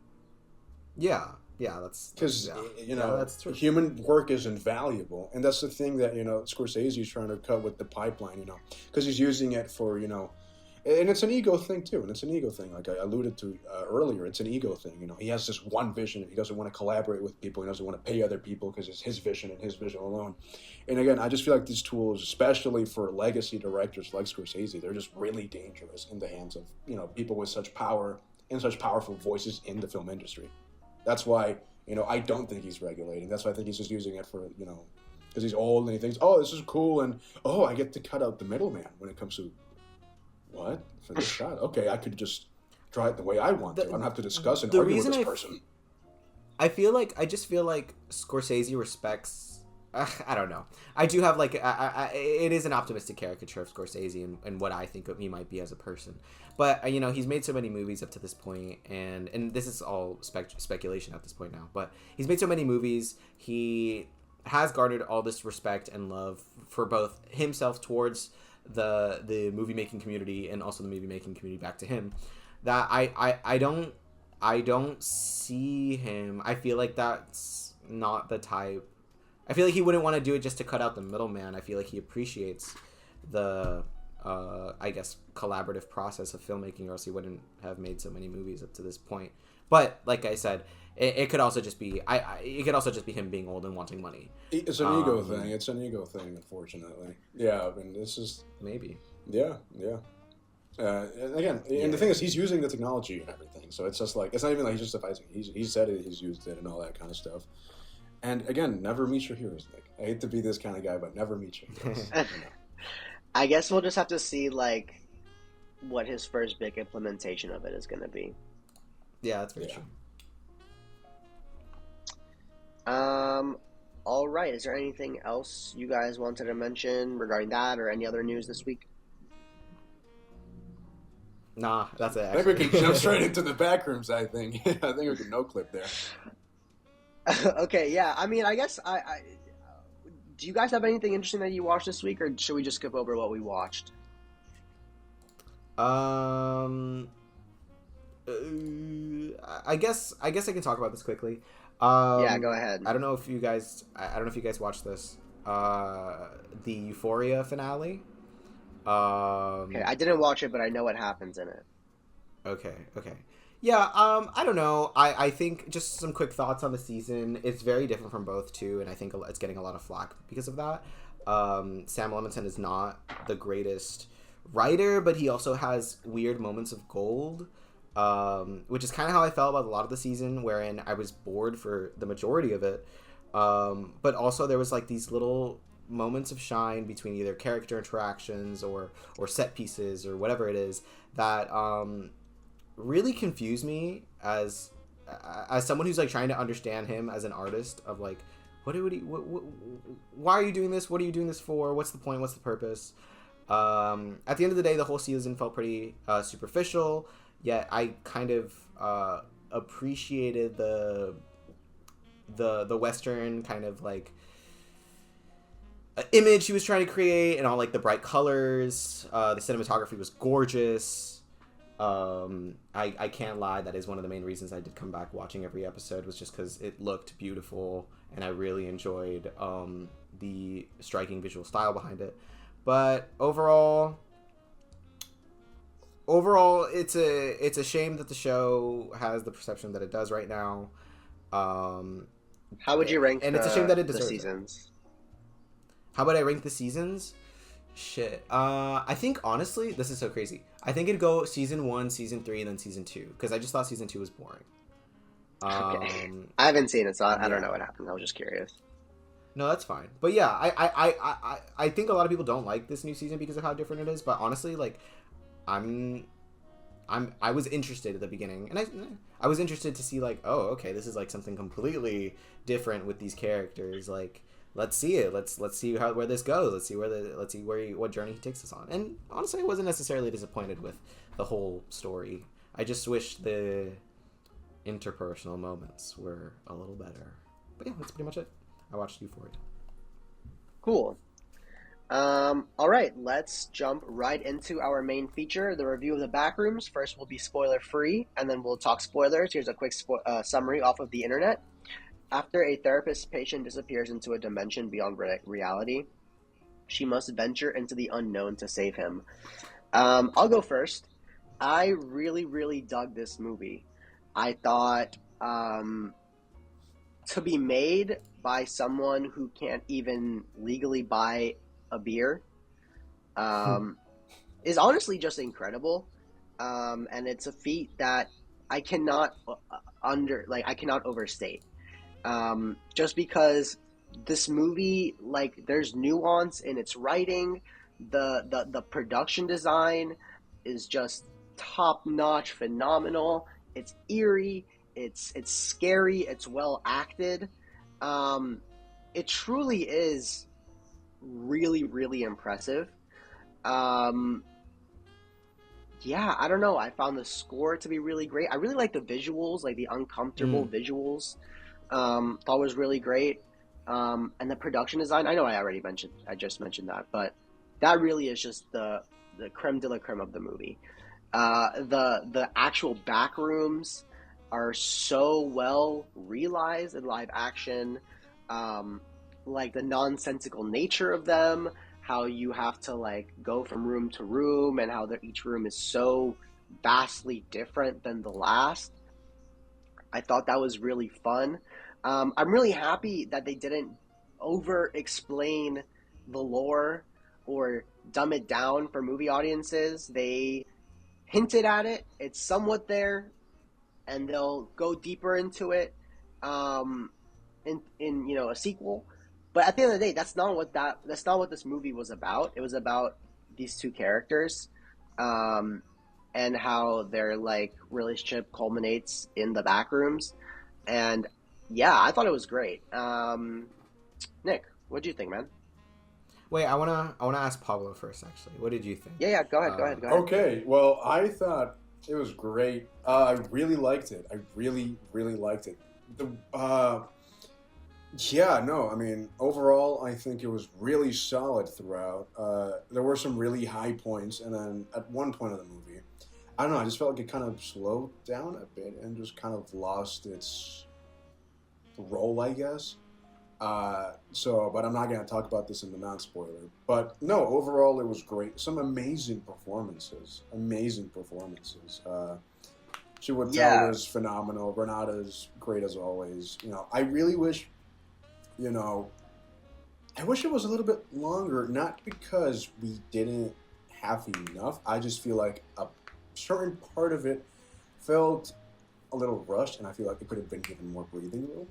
Yeah, that's because you know, that's true. Human work is invaluable, and that's the thing that, you know, Scorsese is trying to cut with the pipeline, you know, because he's using it for, you know, and it's an ego thing too, and it's an ego thing, like I alluded to earlier. It's an ego thing, you know. He has this one vision, and he doesn't want to collaborate with people. He doesn't want to pay other people because it's his vision and his vision alone. And again, I just feel like these tools, especially for legacy directors like Scorsese, they're just really dangerous in the hands of, you know, people with such power and such powerful voices in the film industry. That's why, you know, I don't think he's regulating. That's why I think he's just using it for, you know, because he's old and he thinks, oh, this is cool, and oh, I get to cut out the middleman when it comes to what for this shot. Okay, I could just try it the way I want to. I don't have to discuss and argue with this person. I just feel like Scorsese respects. I don't know. I do have like it is an optimistic caricature of Scorsese and what I think he might be as a person. But you know, he's made so many movies up to this point, and this is all speculation at this point now. But he's made so many movies. He has garnered all this respect and love for both himself towards the movie making community and also the movie making community back to him, that I don't see him. I feel like that's not the type. I feel like he wouldn't want to do it just to cut out the middleman. I feel like he appreciates the I guess collaborative process of filmmaking, or else he wouldn't have made so many movies up to this point. But like I said, it could also just be it could also just be him being old and wanting money. It's an ego thing. It's an ego thing, unfortunately. Yeah, I mean, this is maybe. Yeah. And again, and the thing is, he's using the technology and everything. So it's just like, it's not even like he's justifies it. He said it. He's used it and all that kind of stuff. And again, never meet your heroes, Nick. I hate to be this kind of guy, but never meet your heroes. You know? I guess we'll just have to see like what his first big implementation of it is going to be. Yeah, that's very true. All right. Is there anything else you guys wanted to mention regarding that or any other news this week? Nah, that's it. I think we Actually. can jump straight into the Backrooms. I think. I think we can no clip there. Okay, yeah. I mean, I guess do you guys have anything interesting that you watched this week, or should we just skip over what we watched? um, I guess I can talk about this quickly. Yeah, go ahead. I don't know if you guys watched this. The Euphoria finale. Okay, I didn't watch it, but I know what happens in it. Okay. Yeah, I don't know. I think just some quick thoughts on the season. It's very different from both too, and I think it's getting a lot of flack because of that. Sam Levinson is not the greatest writer, but he also has weird moments of gold, which is kind of how I felt about a lot of the season, wherein I was bored for the majority of it. But also there was like these little moments of shine between either character interactions or set pieces or whatever it is that really confused me as someone who's like trying to understand him as an artist of like why are you doing this, what are you doing this for, what's the point, what's the purpose. At the end of the day, the whole season felt pretty superficial, yet I kind of appreciated the Western kind of like image he was trying to create, and all like the bright colors. The cinematography was gorgeous. I can't lie, that is one of the main reasons I did come back watching every episode, was just because it looked beautiful and I really enjoyed the striking visual style behind it. But overall it's a shame that the show has the perception that it does right now. How would you rank and it's a shame that it the deserves seasons? it. How would I rank the seasons? Shit. I think honestly, this is so crazy. I think it'd go season 1, season 3, and then season 2, because I just thought season 2 was boring. Okay. I haven't seen it, so I don't know what happened. I was just curious. No, that's fine. But yeah, I think a lot of people don't like this new season because of how different it is. But honestly, like, I was interested at the beginning, and I was interested to see like, oh, okay, this is like something completely different with these characters. Like, let's see it. Let's see where this goes. Let's see what journey he takes us on. And honestly, I wasn't necessarily disappointed with the whole story. I just wish the interpersonal moments were a little better. But yeah, that's pretty much it. I watched Euphoria. Cool. All right, let's jump right into our main feature, the review of the Backrooms. First, we'll be spoiler-free, and then we'll talk spoilers. Here's a quick summary off of the internet. After a therapist's patient disappears into a dimension beyond reality, she must venture into the unknown to save him. I'll go first. I really, really dug this movie. I thought to be made by someone who can't even legally buy a beer is honestly just incredible. And it's a feat that I cannot overstate. Just because this movie, like, there's nuance in its writing, the production design is just top notch, phenomenal. It's eerie, it's scary, it's well acted. It truly is really, really impressive. Yeah, I don't know. I found the score to be really great. I really like the visuals, like the uncomfortable visuals. Thought was really great. And the production design, I know I just mentioned that, but that really is just the creme de la creme of the movie. The actual back rooms are so well realized in live action. Like the nonsensical nature of them, how you have to like go from room to room, and how each room is so vastly different than the last. I thought that was really fun. I'm really happy that they didn't over explain the lore or dumb it down for movie audiences. They hinted at it, it's somewhat there, and they'll go deeper into it in a sequel. But at the end of the day, that's not what this movie was about. It was about these two characters, and how their like relationship culminates in the back rooms. And yeah, I thought it was great. Nick, what do you think, man? Wait, I wanna ask Pablo first. Actually, what did you think? Yeah, go ahead, go ahead, go ahead. Okay, well, I thought it was great. I really liked it. I really, really liked it. The Yeah, no, I mean, overall, I think it was really solid throughout. There were some really high points, and then at one point of the movie, I don't know, I just felt like it kind of slowed down a bit and just kind of lost its role, I guess. But I'm not going to talk about this in the non-spoiler. But no, overall, it was great. Some amazing performances. Amazing performances. Yeah. Chiwetel's phenomenal. Renata's great as always. I really wish, you know, I wish it was a little bit longer, not because we didn't have enough. I just feel like a certain part of it felt a little rushed, and I feel like it could have been given more breathing room,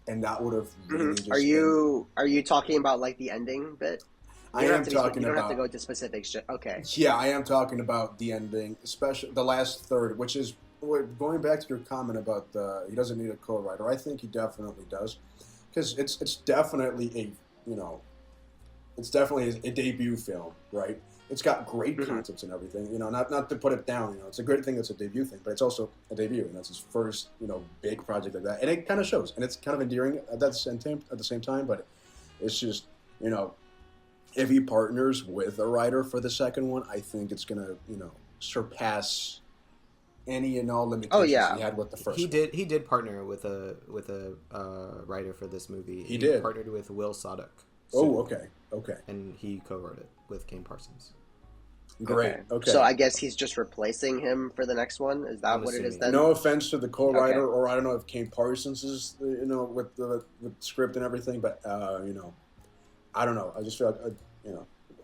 and that would have really just. Are you talking about like the ending bit? I am talking You don't have to about. go into specifics. Okay. Yeah, I am talking about the ending, especially the last third, which is going back to your comment about he doesn't need a co-writer. I think he definitely does, because it's definitely it's definitely a debut film, right? It's got great concepts and everything. Not to put it down. It's a great thing that's a debut thing, but it's also a debut, and that's his first big project like that, and it kind of shows, and it's kind of endearing at the same time. But it's just if he partners with a writer for the second one, I think it's gonna surpass any and all limitations he had with the first. He did partner with a writer for this movie. He did partnered with Will Sadek. Oh, okay. And he co-wrote it with Kane Parsons. Great. Okay. So I guess he's just replacing him for the next one. Is that what it is then? No offense to the co-writer, or I don't know if Kane Parsons is with the script and everything, but I don't know. I just feel like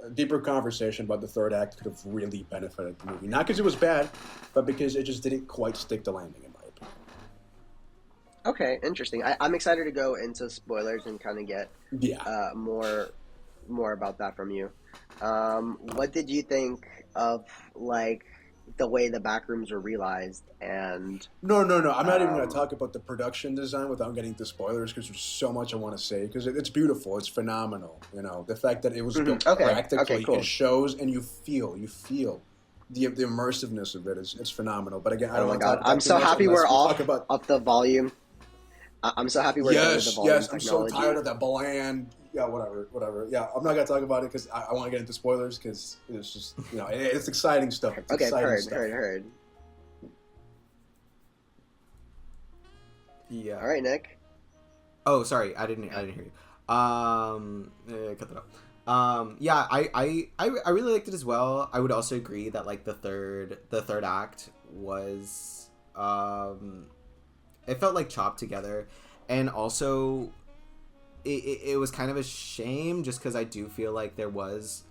a deeper conversation about the third act could have really benefited the movie. Not because it was bad, but because it just didn't quite stick the landing, in my opinion. Okay, interesting. I'm excited to go into spoilers and kind of get more about that from you. What did you think of like the way the Backrooms were realized? And no, I'm not even going to talk about the production design without getting to spoilers, because there's so much I want to say, because it's beautiful, it's phenomenal. The fact that it was built practically, cool. It shows, and you feel the immersiveness of it. It's phenomenal. But again, I don't want to talk about I'm so happy we're off the volume. I'm so happy we're done with the volume Yes, I'm technology. so tired of that bland. Yeah, whatever. Yeah, I'm not gonna talk about it because I want to get into spoilers, because it's just it's exciting stuff. It's heard. Yeah. All right, Nick. Oh, sorry, I didn't hear you. Cut that out. Yeah, I really liked it as well. I would also agree that like the third act was it felt like chopped together, and also it was kind of a shame, just because I do feel like there was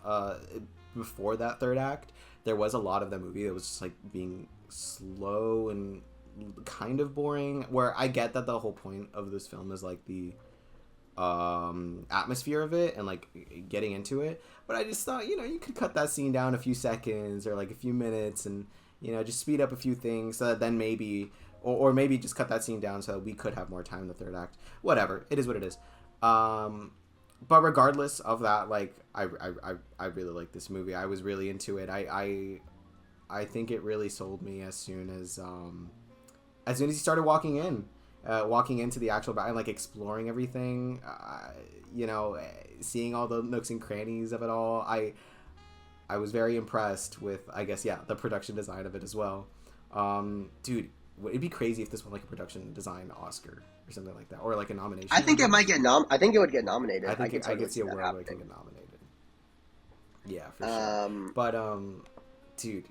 before that third act there was a lot of the movie that was just like being slow and kind of boring, where I get that the whole point of this film is like the atmosphere of it and like getting into it, but I just thought you could cut that scene down a few seconds or like a few minutes, and just speed up a few things so that then maybe or maybe just cut that scene down so that we could have more time in the third act. Whatever, it is what it is. But regardless of that, like I really like this movie. I was really into it. I think it really sold me as soon as he started walking into the actual battle and like exploring everything, seeing all the nooks and crannies of it all. I was very impressed with, I guess, the production design of it as well. Dude, it'd be crazy if this won like a production design Oscar or something like that, or like a nomination. I think it might get I think it would get nominated. I could see a world where it can get nominated. Yeah, for sure. But dude,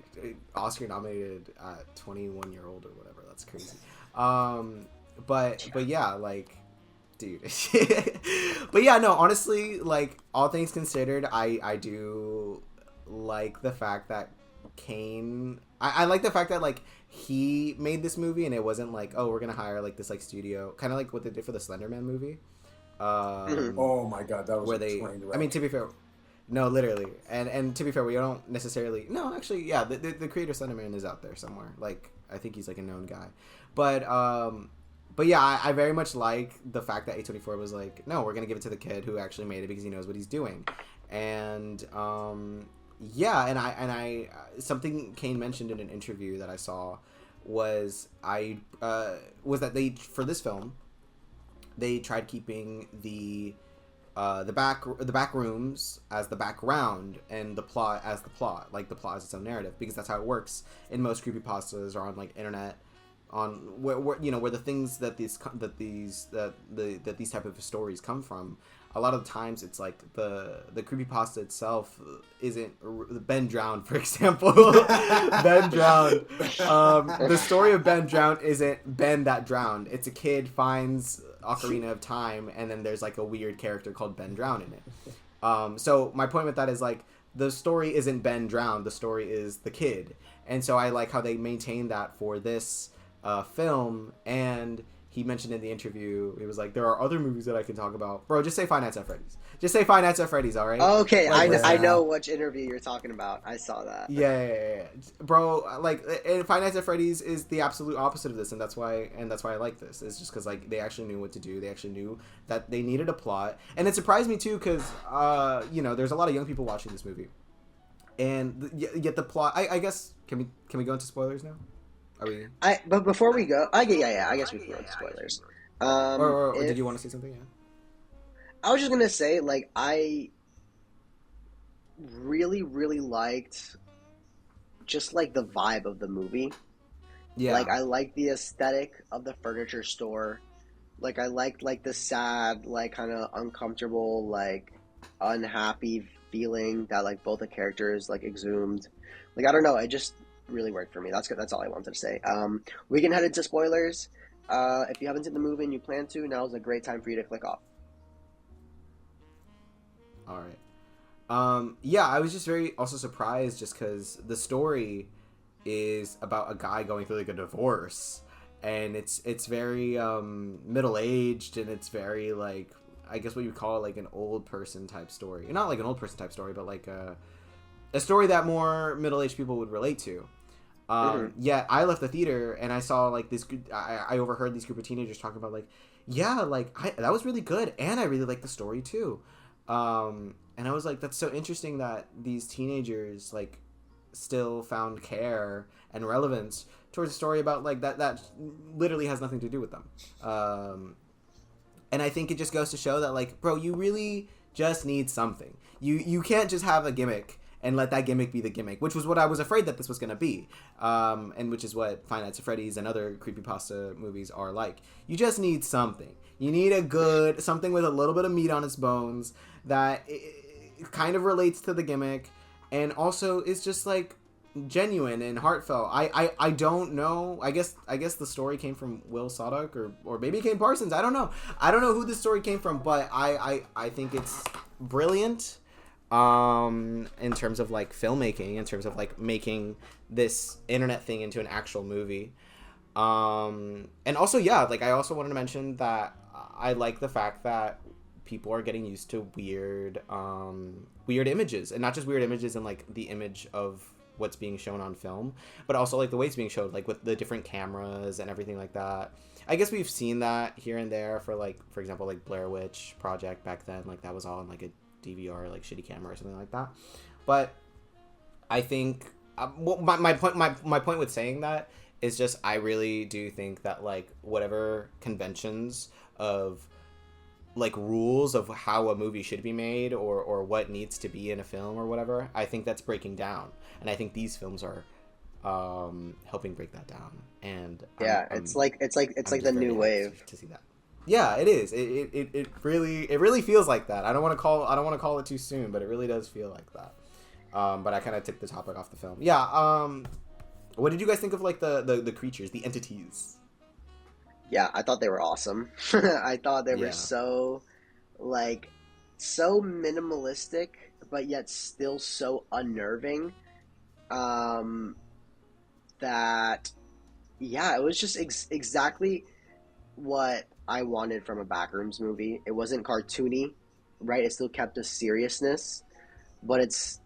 Oscar nominated 21-year-old or whatever. That's crazy. But yeah, like, dude. But yeah, no, honestly, like, all things considered, I do like the fact that Kane. I like the fact that like he made this movie and it wasn't like, oh, we're gonna hire like this like studio, kind of like what they did for the Slender Man movie. Oh my god, that was where they. I mean, to be fair. No, literally, and to be fair, we don't necessarily. No, actually, yeah, the creator Slenderman is out there somewhere. Like, I think he's like a known guy, but yeah, I very much like the fact that A24 was like, no, we're gonna give it to the kid who actually made it because he knows what he's doing, And yeah, and I something Kane mentioned in an interview that I saw was that they, for this film, they tried keeping the back rooms as the background and the plot as the plot, like the plot as its own narrative, because that's how it works in most creepypastas or on like internet, on where you know, where the things that these type of stories come from. A lot of the times it's like the creepypasta itself isn't Ben Drowned, for example. Ben Drowned. The story of Ben Drowned isn't Ben that drowned. It's a kid finds Ocarina of Time, and then there's like a weird character called Ben Drowned in it. So my point with that is like the story isn't Ben Drowned. The story is the kid, and so I like how they maintain that for this film. And he mentioned in the interview, he was like, there are other movies that I can talk about. Bro, just say Five Nights at Freddy's. Just say Five Nights at Freddy's, all right? Okay, Like, I know which interview you're talking about. I saw that. Yeah. Bro, like, and Five Nights at Freddy's is the absolute opposite of this, and that's why I like this. It's just because like they actually knew what to do. They actually knew that they needed a plot, and it surprised me too because you know, there's a lot of young people watching this movie, and yet the plot. I guess can we go into spoilers now? Are we? But before we go, I guess we can go into spoilers. Or did you want to say something? Yeah. I was just gonna say, like, I really, really liked just like the vibe of the movie. Yeah. Like, I liked the aesthetic of the furniture store. Like, I liked like the sad, like kind of uncomfortable, like unhappy feeling that like both the characters like exhumed. Like, I don't know, it just really worked for me. That's good. That's all I wanted to say. We can head into spoilers. If you haven't seen the movie and you plan to, now is a great time for you to click off. All right. Yeah, I was just very also surprised just because the story is about a guy going through like a divorce, and it's very middle aged, and it's very like, I guess what you would call like an old person type story. Not like an old person type story, but like a story that more middle aged people would relate to. Yeah, I left the theater and I saw like this. I overheard these group of teenagers talking about like, yeah, like that was really good, and I really liked the story too. And I was like, that's so interesting that these teenagers like still found care and relevance towards a story about like that literally has nothing to do with them. And I think it just goes to show that like, bro, you really just need something. You can't just have a gimmick and let that gimmick be the gimmick, which was what I was afraid that this was going to be. And which is what Five Nights at Freddy's and other creepypasta movies are like. You just need something. You need something with a little bit of meat on its bones that it kind of relates to the gimmick and also is just like genuine and heartfelt. I don't know. I guess the story came from Will Sadok or maybe Kane Parsons. I don't know who this story came from, but I think it's brilliant in terms of like filmmaking, in terms of like making this internet thing into an actual movie. And also, yeah, like I also wanted to mention that I like the fact that people are getting used to weird images, and not just weird images in like the image of what's being shown on film, but also like the way it's being showed, like with the different cameras and everything like that. I guess we've seen that here and there for like, for example, like Blair Witch Project back then, like that was all on like a DVR, like shitty camera or something like that. But I think my point with saying that is just I really do think that like whatever conventions of like rules of how a movie should be made or what needs to be in a film or whatever, I think that's breaking down, and I think these films are helping break that down. And yeah, it's like the new wave to see that. Yeah, it is. It really feels like that. I don't want to call it too soon, but it really does feel like that. But I kind of took the topic off the film. Yeah. What did you guys think of like the creatures, the entities? Yeah, I thought they were awesome. I thought they were so minimalistic, but yet still so unnerving. That, yeah, it was just exactly what I wanted from a Backrooms movie. It wasn't cartoony, right? It still kept a seriousness, but it's,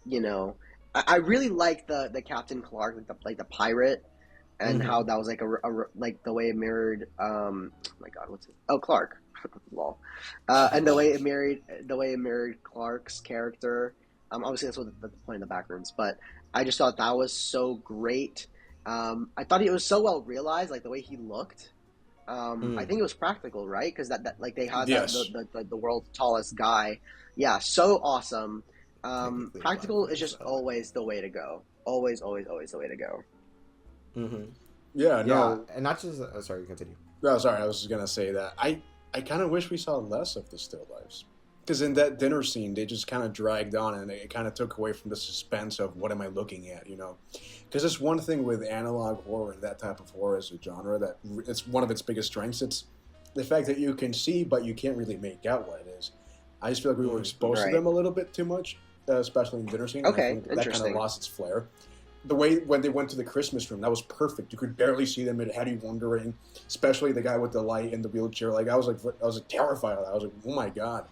you know, I really like the Captain Clark, like the pirate. and how that was like like the way it mirrored oh my god, what's it? Oh, Clark. Lol. And the way it mirrored Clark's character. Obviously that's what the point of the Backrooms, but I just thought that was so great. I thought it was so well realized, like the way he looked. I think it was practical, right? Because that like they had Yes. the world's tallest guy. Yeah, so awesome. Technically Practical black is just person. always the way to go. Always, always, always the way to go. Yeah, Yeah, no. and not just. Sorry, continue. No, sorry, I was just gonna say that. I kind of wish we saw less of the still lives. Because in that dinner scene, they just kind of dragged on, and it kind of took away from the suspense of what am I looking at, you know? Because it's one thing with analog horror and that type of horror as a genre that it's one of its biggest strengths. It's the fact that you can see, but you can't really make out what it is. I just feel like we were exposed to Right. them a little bit too much, especially in the dinner scene. And I Okay, think that kind of interesting. lost its flair. The way when they went to the Christmas room, that was perfect. You could barely see them. It had you wondering, especially the guy with the light in the wheelchair. Like I was terrified of that. I was like, oh my god.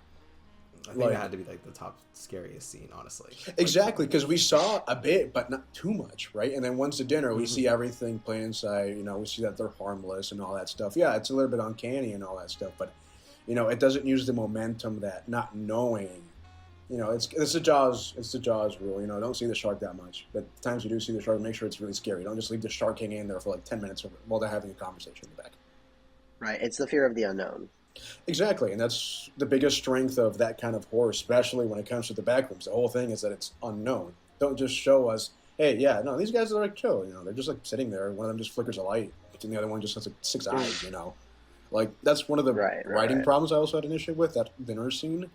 I think that had to be like the top scariest scene, honestly. Exactly, because we saw a bit, but not too much, right? And then once the dinner, we see everything playing inside. You know, we see that they're harmless and all that stuff. Yeah, it's a little bit uncanny and all that stuff, but you know, it doesn't use the momentum that not knowing. You know, it's the Jaws rule. You know, don't see the shark that much. But the times you do see the shark, make sure it's really scary. Don't just leave the shark hanging in there for like 10 minutes while they're having a conversation in the back. Right. It's the fear of the unknown. Exactly, and that's the biggest strength of that kind of horror, especially when it comes to the Backrooms. The whole thing is that it's unknown. Don't just show us, hey, yeah, no, these guys are like chill. You know, they're just like sitting there. One of them just flickers a light, and the other one just has like 6 eyes. You know, like that's one of the writing problems I also had an issue with that dinner scene.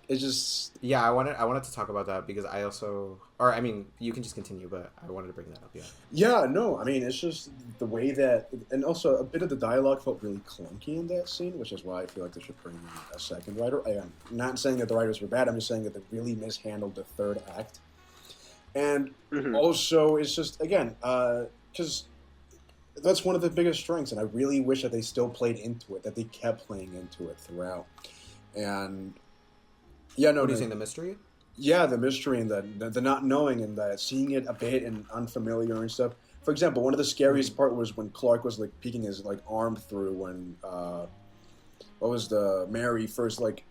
It's just Yeah, I wanted to talk about that because I also, or I mean, you can just continue, but I wanted to bring that up. yeah, no, I mean, it's just the way that, and also a bit of the dialogue felt really clunky in that scene, which is why I feel like they should bring in a second writer. I am not saying that the writers were bad. I'm just saying that they really mishandled the third act. And also, it's just, again, because that's one of the biggest strengths, and I really wish that they still played into it, that they kept playing into it throughout. And, yeah, no. What are you saying, the mystery? Yeah, the mystery and the not knowing and the seeing it a bit and unfamiliar and stuff. For example, one of the scariest part was when Clark was, like, peeking his, like, arm through when, Mary first, like,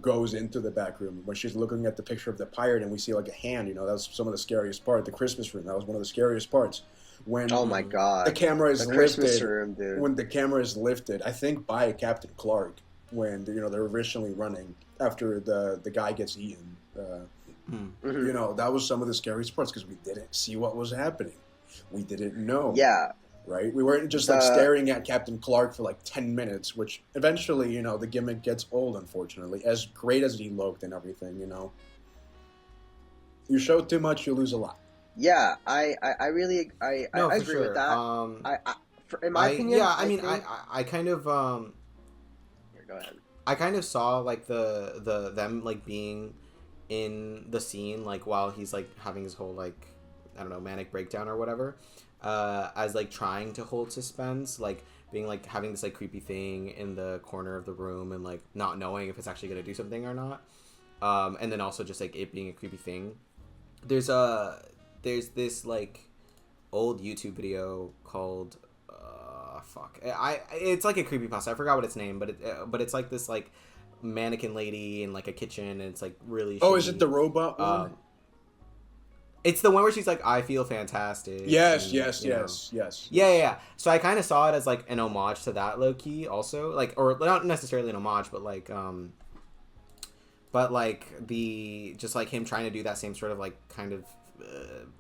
goes into the back room when she's looking at the picture of the pirate and we see like a hand. You know, that was some of the scariest part. The Christmas room, that was one of the scariest parts. When oh my god, the camera is lifted. Room, dude. When the camera is lifted, I think by Captain Clark when they're originally running after the guy gets eaten. You know, that was some of the scariest parts because we didn't see what was happening. We didn't know. Yeah. Right? We weren't just like staring at Captain Clark for like 10 minutes, which eventually, you know, the gimmick gets old, unfortunately. As great as he looked and everything, you know. You show too much, you lose a lot. Yeah, I really agree with that. In my opinion, I kind of Here, go ahead. I kind of saw like the them like being in the scene like while he's like having his whole like I don't know manic breakdown or whatever, as like trying to hold suspense, like being like having this like creepy thing in the corner of the room and like not knowing if it's actually gonna do something or not, and then also just like it being a creepy thing. There's this like old YouTube video called it's like a creepypasta. I forgot what its name, but it's like this like mannequin lady in like a kitchen and it's like really shitty. Is it the robot one? It's the one where she's like, I feel fantastic. Yes. Yeah. So I kind of saw it as like an homage to that low key also, like, or not necessarily an homage, but like the just like him trying to do that same sort of like kind of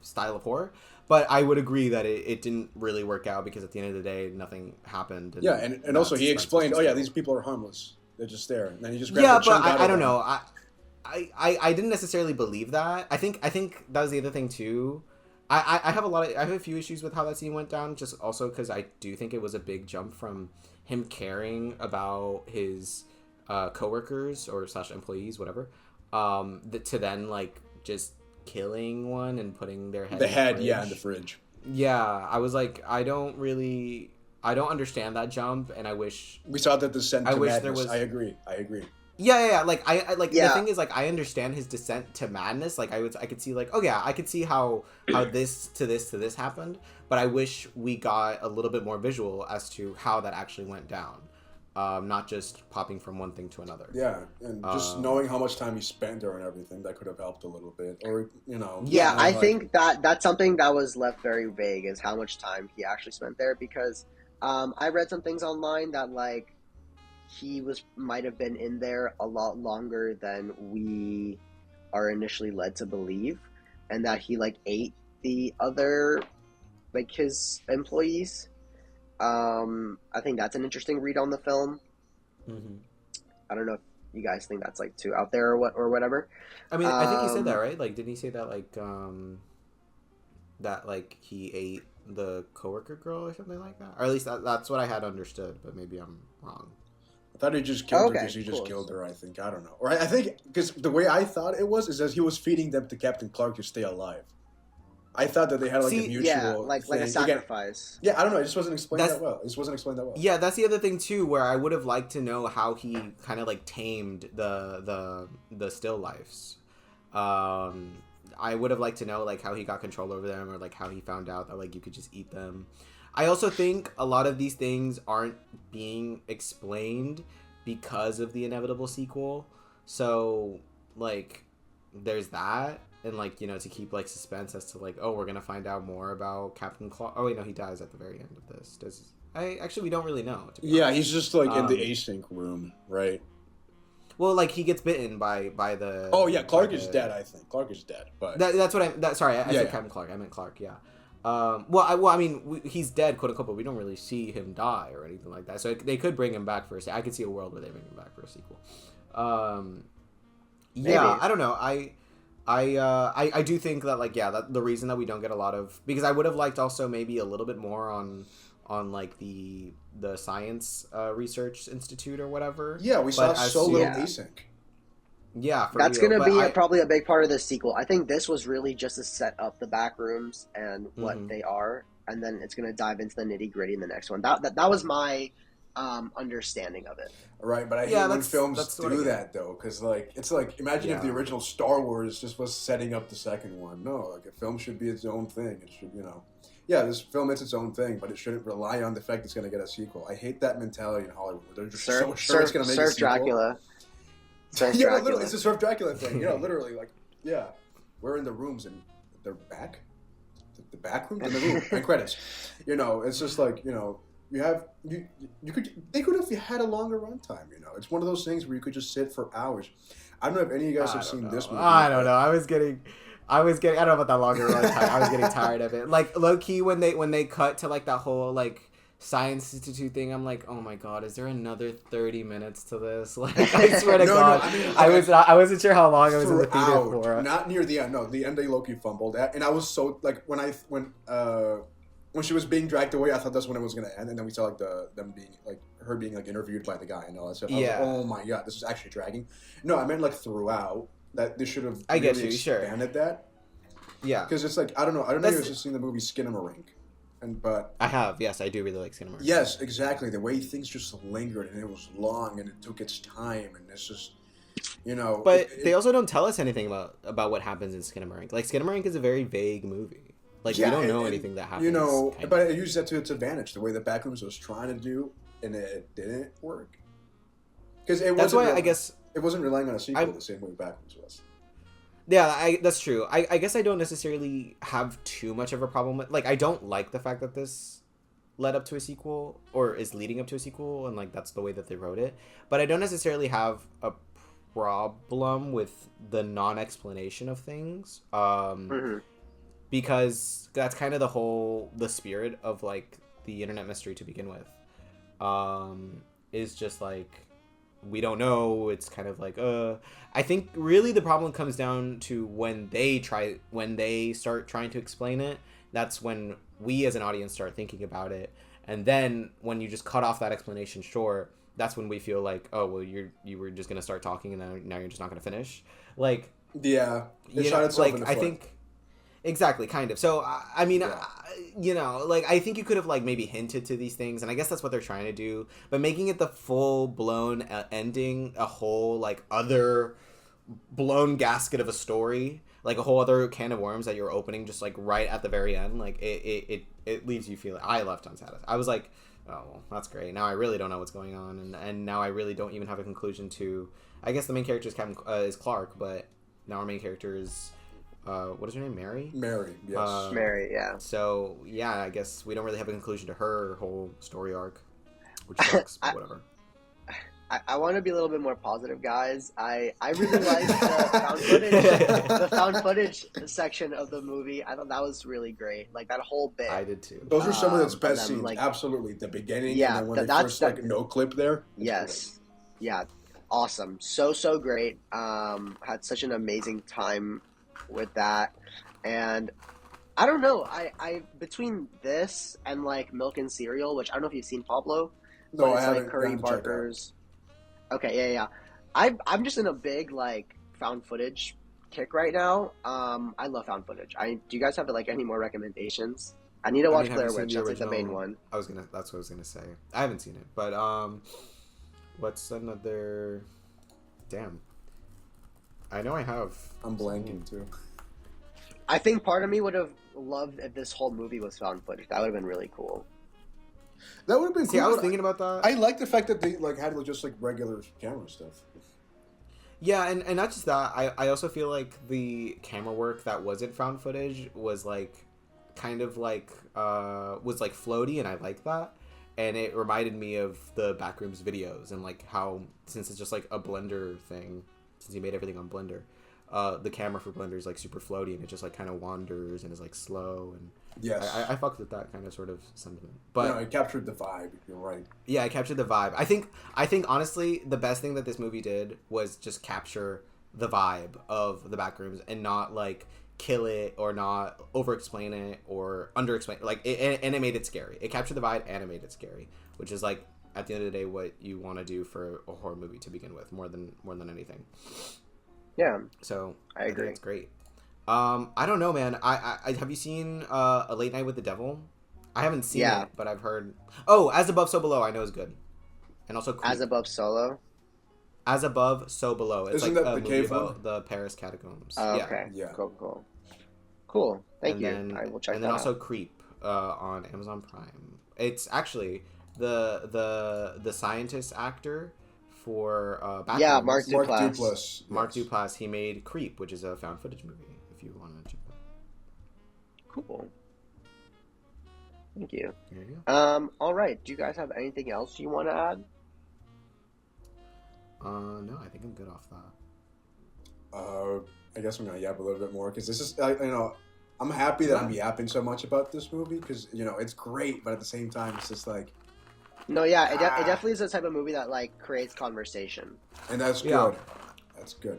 style of horror. But I would agree that it didn't really work out because at the end of the day, nothing happened. And also he explained, these people are harmless. They're just there. And then he just grabbed the chunk out of I don't them. know. I didn't necessarily believe that. I think that was the other thing too. I have a few issues with how that scene went down. Just also because I do think it was a big jump from him caring about his coworkers or / employees, whatever, to then like just killing one and putting their head in the fridge. Yeah, I was like, I don't understand that jump, and I wish we saw that descent to madness. There was. I agree. Yeah. Like I like Yeah. the thing is like I understand his descent to madness. Like I could see like, oh yeah, I could see how this to this happened, but I wish we got a little bit more visual as to how that actually went down. Not just popping from one thing to another. Yeah, and just knowing how much time he spent there and everything, that could have helped a little bit. Or, you know. Yeah, I like, think that's something that was left very vague, is how much time he actually spent there, because I read some things online that, like, he might have been in there a lot longer than we are initially led to believe, and that he, like, ate the other, like, his employees. I think that's an interesting read on the film. Mm-hmm. I don't know if you guys think that's like too out there or whatever. I mean, I think he said that, right? Like, didn't he say that like he ate the coworker girl or something like that? Or at least that's what I had understood, but maybe I'm wrong. I thought he just killed her because he just killed her, I think. I don't know. Or I think, because the way I thought it was, is that he was feeding them to Captain Clark to stay alive. I thought that they had like a mutual like a sacrifice. Again, I don't know. It just wasn't explained that well. It just wasn't explained that well. Yeah, that's the other thing too, where I would have liked to know how he kind of like tamed the still lifes. I would have liked to know like how he got control over them, or like how he found out that like you could just eat them. I also think a lot of these things aren't being explained because of the inevitable sequel. So like there's that. And, like, you know, to keep, like, suspense as to, like, oh, we're going to find out more about Captain Clark. Oh, wait, no, he dies at the very end of this. Actually, we don't really know. Yeah, he's just, like, in the async room, right? Well, like, he gets bitten by the... Oh, yeah, Clark is dead, I think. Clark is dead, but... That's what I said Captain Clark. I meant Clark, yeah. I mean, he's dead, quote-unquote, but we don't really see him die or anything like that. So they could bring him back for a sequel. I could see a world where they bring him back for a sequel. Yeah, I don't know. I do think that, like, yeah, that the reason that we don't get a lot of, because I would have liked also maybe a little bit more on like the science research institute or whatever. Yeah, we saw so little async. Yeah, that's going to be probably a big part of the sequel. I think this was really just to set up the Backrooms and what they are, and then it's going to dive into the nitty gritty in the next one. That was my understanding of it. Right, but I hate when films do that, though, because, like, it's like, imagine if the original Star Wars just was setting up the second one. No, like, a film should be its own thing. It should, you know, yeah, this film is its own thing, but it shouldn't rely on the fact it's going to get a sequel. I hate that mentality in Hollywood. They're just so sure it's going to make a sequel. Dracula. Yeah, literally, it's a Surf Dracula thing. Yeah, literally, like, yeah, we're in the rooms and they're back. The back room in the room. And credits. You know, it's just like, you know, they could have had a longer runtime, you know. It's one of those things where you could just sit for hours. I don't know if any of you guys have seen this movie. I don't know. I don't know about that longer runtime. I was getting tired of it. Like, low key, when they cut to like that whole like Science Institute thing, I'm like, oh my god, is there another 30 minutes to this? Like, I swear to God, I wasn't sure how long I was in the theater for. Not near the end. No, the end they low-key fumbled, and I was so like when she was being dragged away, I thought that's when it was gonna end, and then we saw like her being like interviewed by the guy and all that stuff. I was like, oh my god, this is actually dragging. No, I meant like throughout that they should have expanded that. Yeah, because it's like I don't know if you've just seen the movie Skinamarink. But I have, yes, I do really like Skinamarink. Yes, exactly. The way things just lingered and it was long and it took its time and it's just, you know. But they also don't tell us anything about what happens in Skinamarink. Like, Skinamarink is a very vague movie. Like, we don't know anything that happens. You know, but it used that to its advantage. The way the Backrooms was trying to do, and it didn't work. Because that's why I guess it wasn't relying on a sequel the same way Backrooms was. Yeah, that's true. I guess I don't necessarily have too much of a problem with... Like, I don't like the fact that this led up to a sequel, or is leading up to a sequel, and, like, that's the way that they wrote it. But I don't necessarily have a problem with the non-explanation of things. Because that's kind of the spirit of, like, the internet mystery to begin with. Is just, like... We don't know. It's kind of like, I think really the problem comes down to when they start trying to explain it. That's when we as an audience start thinking about it. And then when you just cut off that explanation short, that's when we feel like, oh, well, you were just going to start talking and now you're just not going to finish. Like, yeah, it shot itself in the foot. I think Exactly, kind of. So I mean, Yeah. you know, like I think you could have like maybe hinted to these things, and I guess that's what they're trying to do. But making it the full blown ending, a whole like other blown gasket of a story, like a whole other can of worms that you're opening, just like right at the very end, like it leaves you feeling. I left unsatisfied. I was like, oh, well, that's great. Now I really don't know what's going on, and now I really don't even have a conclusion to. I guess the main character is is Clark, but now our main character is. What is her name? Mary? Mary, yes. Mary, yeah. So, yeah, I guess we don't really have a conclusion to her whole story arc, which sucks, but whatever. I want to be a little bit more positive, guys. I really liked the found footage section of the movie. I thought that was really great. Like, that whole bit. I did too. Those are some of its and best then, scenes. like- Absolutely. The beginning, Yeah, and then when that's- they first, like, no clip there. Yes. Yeah. Awesome. So great. Had such an amazing time with that. And I don't know. I between this and like Milk and Cereal, which I don't know if you've seen, Pablo. No, but I it's haven't. like Curry I haven't checked out. Barker's. Okay, yeah. I'm just in a big like found footage kick right now. I love found footage. Do you guys have like any more recommendations? I need to watch have Blair you seen Witch. the That's like the main original- one. That's what I was gonna say. I haven't seen it, but what's another? Damn. I know I have. I'm blanking, too. I think part of me would have loved if this whole movie was found footage. That would have been really cool. That would have been cool. See, I was thinking about that. I like the fact that they like had just like regular camera stuff. Yeah, and not just that. I also feel like the camera work that wasn't found footage was like kind of like was like floaty, and I like that. And it reminded me of the Backrooms videos and like how, since it's just like a Blender thing, since he made everything on Blender, the camera for Blender is like super floaty, and it just like kind of wanders and is like slow, and Yes. I fucked with that kind of sort of sentiment. But no, it captured the vibe. You're right. yeah, I captured the vibe. I think honestly the best thing that this movie did was just capture the vibe of the Backrooms and not like kill it or not over explain it or under explain, like and it made it scary. It captured the vibe and it made it scary, which is like at the end of the day what you want to do for a horror movie to begin with, more than anything. Yeah, So I agree. think it's great. I don't know, man. I have you seen A Late Night with the Devil? I haven't seen it, but I've heard. Oh, As Above, So Below. I know is good, and also Creep. As Above, Solo. As Above, So Below. It's Isn't like that a the movie cave about one? the Paris catacombs. Oh, Yeah. okay. Yeah. Cool. Thank And you. then, I will check and that then also out. Creep on Amazon Prime. It's actually the scientist actor for Backrooms. Yeah, Mark Mark Duplass. Duplass. Mark yes. Duplass. He made Creep, which is a found footage movie. If you want to check that. Cool. Thank you. There you go. All right. Do you guys have anything else you want to add? No, I think I'm good off that. I guess I'm gonna yap a little bit more because this is, I'm happy that I'm yapping so much about this movie because it's great, but at the same time, it's just like, No, yeah, it definitely is the type of movie that like creates conversation. and that's Yeah. good. That's good.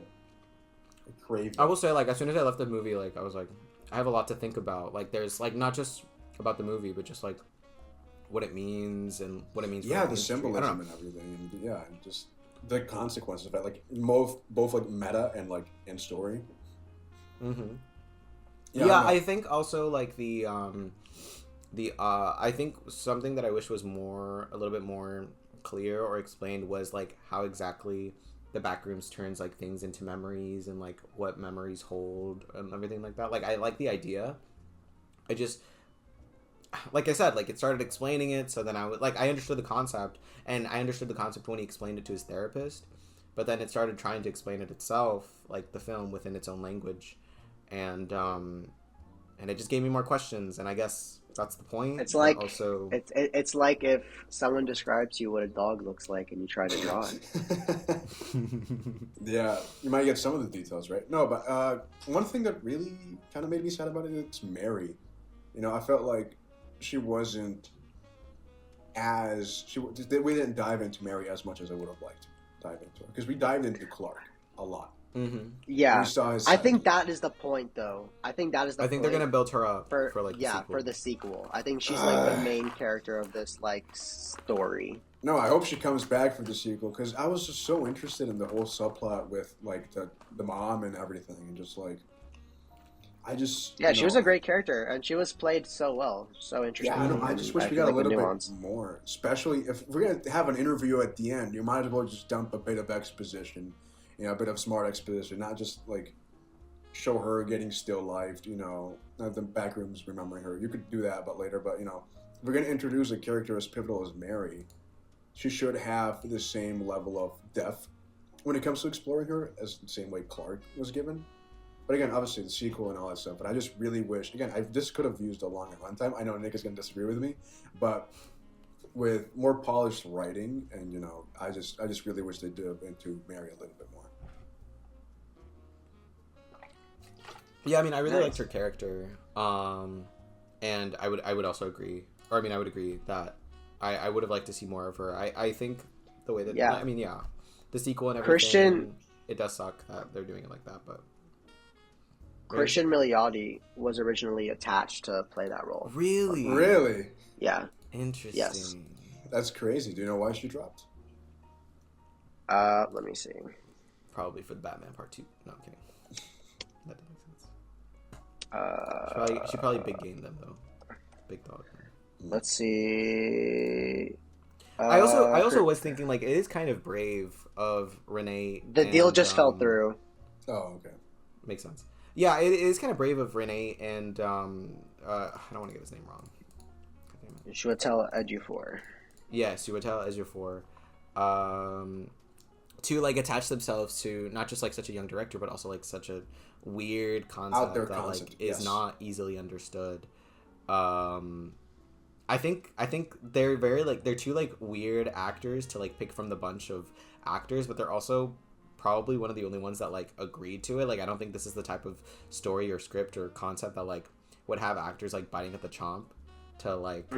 I crave I it. will say, like, as soon as I left the movie, like, I was like, I have a lot to think about. Like, there's like not just about the movie, but just like what it means and what it means. For Yeah, the industry. I don't symbolism know. and everything, and yeah, and just the consequences of it, like both like meta and like in story. Mm-hmm. Yeah, Yeah, I don't know. I think also like the I think something that I wish was a little bit more clear or explained was like how exactly the Backrooms turns like things into memories and like what memories hold and everything like that. Like I like the idea. I just, like I said, like it started explaining it, so then I understood the concept, and I understood the concept when he explained it to his therapist, but then it started trying to explain it itself, like the film within its own language, and it just gave me more questions, and I guess that's the point. It's like but also it's like if someone describes to you what a dog looks like and you try to draw it. Yeah, you might get some of the details right. No, but one thing that really kind of made me sad about it is Mary. I felt like she wasn't we didn't dive into Mary as much as I would have liked to dive into her, because we dived into Clark a lot. mm-hmm. Yeah, We saw his I side. think that is the point, though. I think that is the. I think point they're gonna build her up for like the yeah, sequel. for the sequel. I think she's like the main character of this like story. No, I hope she comes back for the sequel, because I was just so interested in the whole subplot with like the mom and everything, and just like Yeah, she was a great character, and she was played so well, so interesting. Yeah, I just wish we got a little bit more, especially if we're going to have an interview at the end. You might as well just dump a bit of exposition, a bit of smart exposition, not just like show her getting still lifed, not the Backrooms remembering her. You could do that, but later. But if we're going to introduce a character as pivotal as Mary, she should have the same level of depth when it comes to exploring her as the same way Clark was given. But again, obviously the sequel and all that stuff. But I just really wish, again, this could have used a longer runtime. I know Nick is going to disagree with me, but with more polished writing, and I just really wish they dove into Mary a little bit more. Yeah, I mean, I really liked her character, and I would also agree, or I mean, I would agree that I would have liked to see more of her. I think the way that the sequel and everything, it does suck that they're doing it like that, but. Christian Milioti was originally attached to play that role. Really? Really? Yeah. Interesting. Yes. That's crazy. Do you know why she dropped? Let me see. Probably for the Batman Part 2. No, I'm kidding. That doesn't make sense. She probably big game them though. Big dog. Let's see. I also was thinking like it is kind of brave of Renee. The deal just fell through. Oh, okay. Makes sense. Yeah, it is kind of brave of Renee and I don't want to get his name wrong. Chiwetel Ejiofor. Yeah, Chiwetel Ejiofor. To like attach themselves to not just like such a young director, but also like such a weird concept that like is not easily understood. I think they're very like they're two like weird actors to like pick from the bunch of actors, but they're also probably one of the only ones that like agreed to it. Like I don't think this is the type of story or script or concept that like would have actors like biting at the chomp to like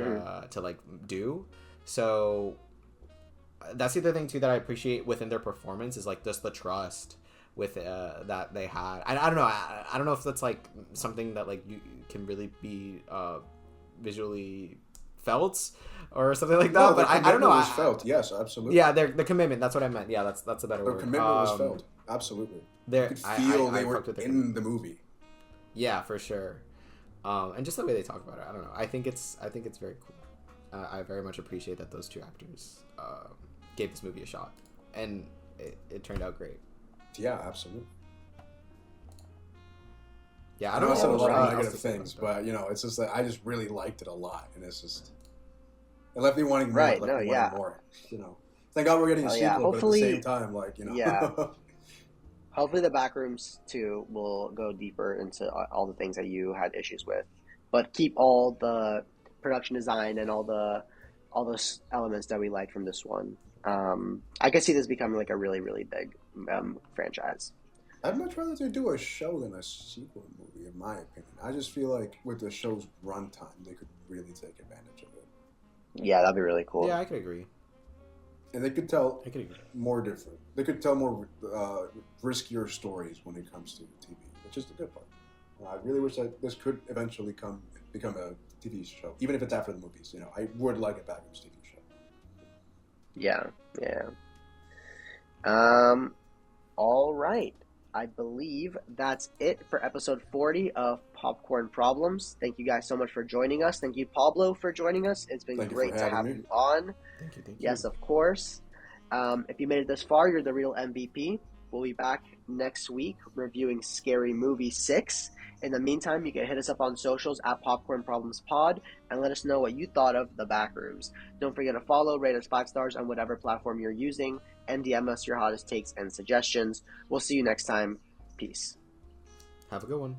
do. So that's the other thing too that I appreciate within their performance is like just the trust with that they had. I don't know. I don't know if that's like something that like you can really be visually felt or something like that. No, but I don't know. Was felt. Yes, absolutely. Yeah, the commitment. That's what I meant. Yeah, that's a better word. The commitment was felt. Absolutely. You could feel they were in the movie. Yeah, for sure. And just the way they talk about it, I don't know. I think it's very cool. I very much appreciate that those two actors gave this movie a shot, and it turned out great. Yeah, absolutely. Yeah, I know I said a lot of negative things, but it's just that I just really liked it a lot, and it's just it left me wanting more. Right? More. Thank God we're getting a sequel, hopefully, but at the same time, Yeah. Hopefully, the Backrooms 2 will go deeper into all the things that you had issues with, but keep all the production design and all those elements that we liked from this one. I could see this becoming like a really, really big franchise. I'd much rather they do a show than a sequel movie, in my opinion. I just feel like with the show's runtime, they could really take advantage of it. Yeah, that'd be really cool. Yeah, I could agree. And they could tell more different. They could tell more riskier stories when it comes to TV, which is the good part. I really wish that this could eventually become a TV show, even if it's after the movies. I would like a Backrooms TV show. Yeah. All right. I believe that's it for episode 40 of Popcorn Problems. Thank you guys so much for joining us. Thank you, Pablo, for joining us. It's been great to have you on. Thank you. Yes, of course. If you made it this far, you're the real MVP. We'll be back next week reviewing Scary Movie 6. In the meantime, you can hit us up on socials at Popcorn Problems Pod and let us know what you thought of the Backrooms. Don't forget to follow, rate us 5 stars on whatever platform you're using, and DM us your hottest takes and suggestions. We'll see you next time. Peace. Have a good one.